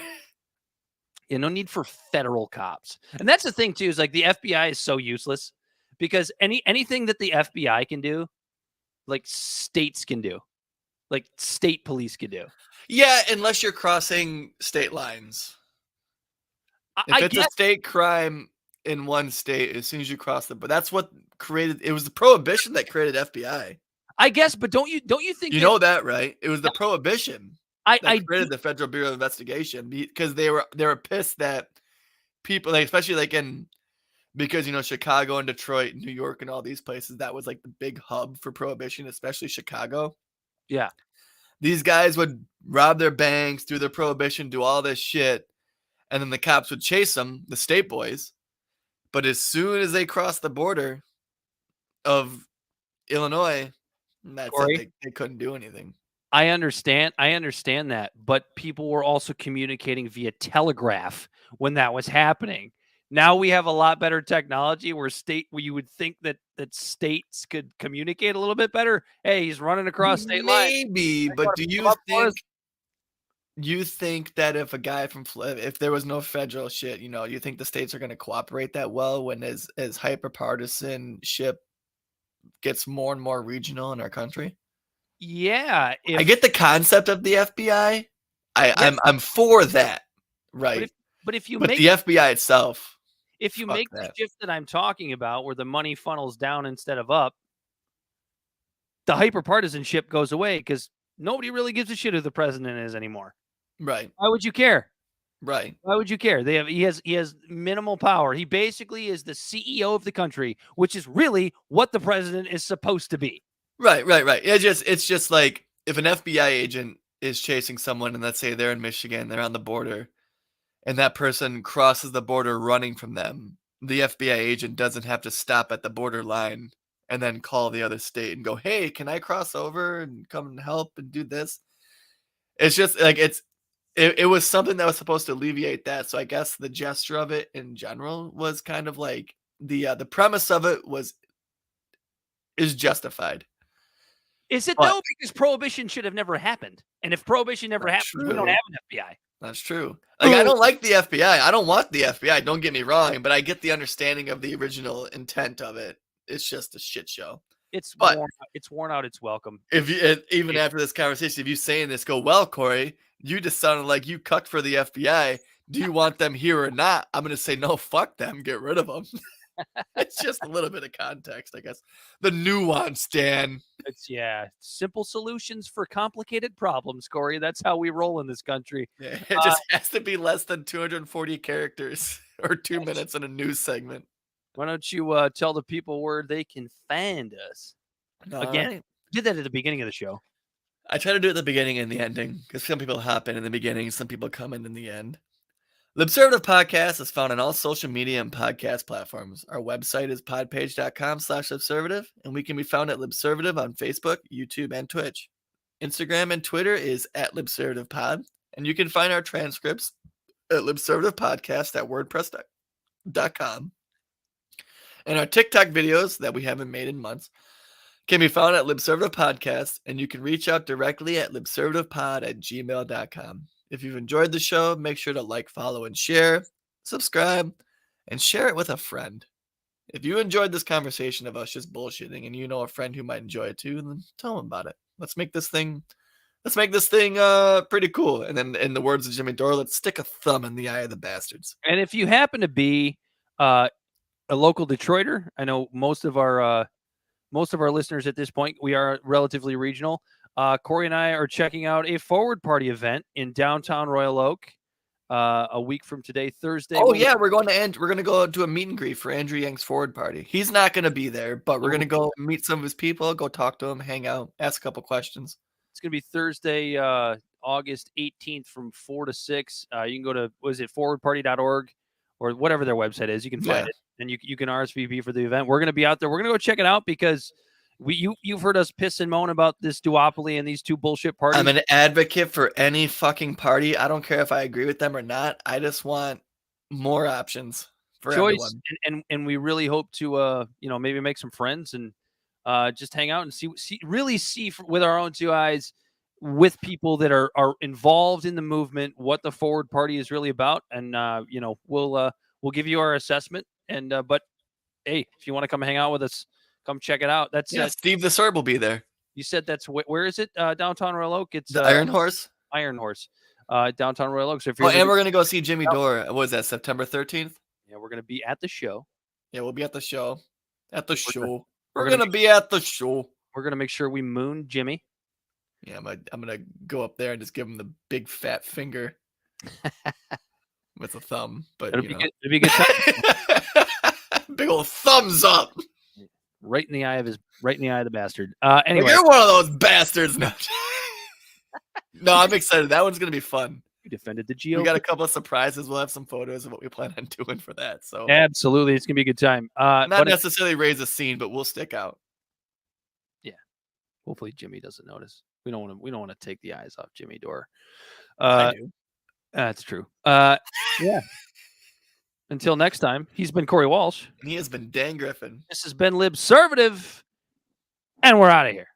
No need for federal cops. And that's the thing too, is like the FBI is so useless, because anything that the FBI can do, like states can do, like state police can do. Yeah, unless you're crossing state lines. If it's a state crime in one state, as soon as you cross but that's what created. It was the prohibition that created FBI. I guess, but don't you think know that, right? It was the prohibition. I created the Federal Bureau of Investigation, because they were pissed that people, like, especially like because Chicago and Detroit, New York, and all these places, that was like the big hub for prohibition, especially Chicago. Yeah, these guys would rob their banks, do their prohibition, do all this shit, and then the cops would chase them, the state boys. But as soon as they crossed the border of Illinois, that's it. They couldn't do anything. I understand that, but people were also communicating via telegraph when that was happening. Now we have a lot better technology where you would think that states could communicate a little bit better. Hey, he's running across state lines. Maybe, but do you think that if if there was no federal shit, you think the states are going to cooperate that well when as hyperpartisanship gets more and more regional in our country? Yeah, I get the concept of the FBI. I'm for that, right? But the FBI itself, if you make the shift that I'm talking about, where the money funnels down instead of up, the hyperpartisanship goes away, because nobody really gives a shit who the president is anymore. Right? Why would you care? Right? Why would you care? He has minimal power. He basically is the CEO of the country, which is really what the president is supposed to be. Right. It's just like, if an FBI agent is chasing someone, and let's say they're in Michigan, they're on the border, and that person crosses the border running from them, the FBI agent doesn't have to stop at the border line and then call the other state and go, "Hey, can I cross over and come and help and do this?" It's just like it was something that was supposed to alleviate that. So I guess the gesture of it in general was kind of like the premise of it is justified. Is it But- though? Because prohibition should have never happened. And if prohibition never That's happened, we don't true. have an FBI. That's true. Like, I don't like the FBI. I don't want the FBI. Don't get me wrong, but I get the understanding of the original intent of it. It's just a shit show. It's But- worn out its welcome. If you even after this conversation, if you saying this, go, well, Corey, you just sounded like you cucked for the FBI. Do you want them here or not? I'm gonna say no. Fuck them. Get rid of them. It's just a little bit of context, I guess. The nuance, Dan. It's simple solutions for complicated problems, Corey. That's how we roll in this country. Yeah, it just has to be less than 240 characters or 2 minutes in a news segment. Why don't you tell the people where they can find us? Again. Alright. Did that at the beginning of the show. I try to do it at the beginning and the ending because some people hop in the beginning, some people come in the end. Libservative Podcast is found on all social media and podcast platforms. Our website is podpage.com/libservative, and we can be found at Libservative on Facebook, YouTube, and Twitch. Instagram and Twitter is at LibservativePod, and you can find our transcripts at libservativepodcast.wordpress.com. And our TikTok videos that we haven't made in months can be found at Libservative Podcast, and you can reach out directly at libservativepod@gmail.com. If you've enjoyed the show, make sure to like, follow, and share, subscribe, and share it with a friend. If you enjoyed this conversation of us just bullshitting and you know a friend who might enjoy it too, then tell them about it. Let's make this thing pretty cool. And then in the words of Jimmy Dore, let's stick a thumb in the eye of the bastards. And if you happen to be a local Detroiter, I know most of our listeners at this point, we are relatively regional. Corey and I are checking out a forward party event in downtown Royal Oak a week from today, Thursday. Oh yeah, we're going to go to a meet and greet for Andrew Yang's forward party. He's not going to be there, but we're going to go meet some of his people, go talk to him, hang out, ask a couple questions. It's going to be Thursday, August 18th from 4 to 6. You can go to, forwardparty.org or whatever their website is. You can find it, and you can RSVP for the event. We're going to be out there. We're going to go check it out because you've heard us piss and moan about this duopoly and these two bullshit parties. I'm an advocate for any fucking party. I don't care if I agree with them or not. I just want more options for choice, everyone. and we really hope to maybe make some friends and just hang out and see with our own two eyes with people that are involved in the movement what the forward party is really about, and we'll give you our assessment. And but hey, if you want to come hang out with us, come check it out. That's Steve the Sword will be there. You said that's where is it? Downtown Royal Oak. It's the Iron Horse. Iron Horse. Downtown Royal Oak. So if you're and we're gonna go see Jimmy Dore. What was that? September 13th. Yeah, we're gonna be at the show. Yeah, we'll be at the show. We're gonna gonna be at the show. We're gonna make sure we moon Jimmy. Yeah, I'm gonna go up there and just give him the big fat finger with a thumb. But it'll be a good time. Big old thumbs up. Right in the eye of the bastard. Anyway, well, you're one of those bastards. No, no, I'm excited. That one's gonna be fun. You defended the GOP. We got a couple of surprises. We'll have some photos of what we plan on doing for that. So absolutely, it's gonna be a good time. Not necessarily raise a scene, but we'll stick out. Yeah. Hopefully Jimmy doesn't notice. We don't want to take the eyes off Jimmy Dore. I do. That's true. Yeah. Until next time, he's been Corey Walsh. And he has been Dan Griffin. This has been Libservative, and we're out of here.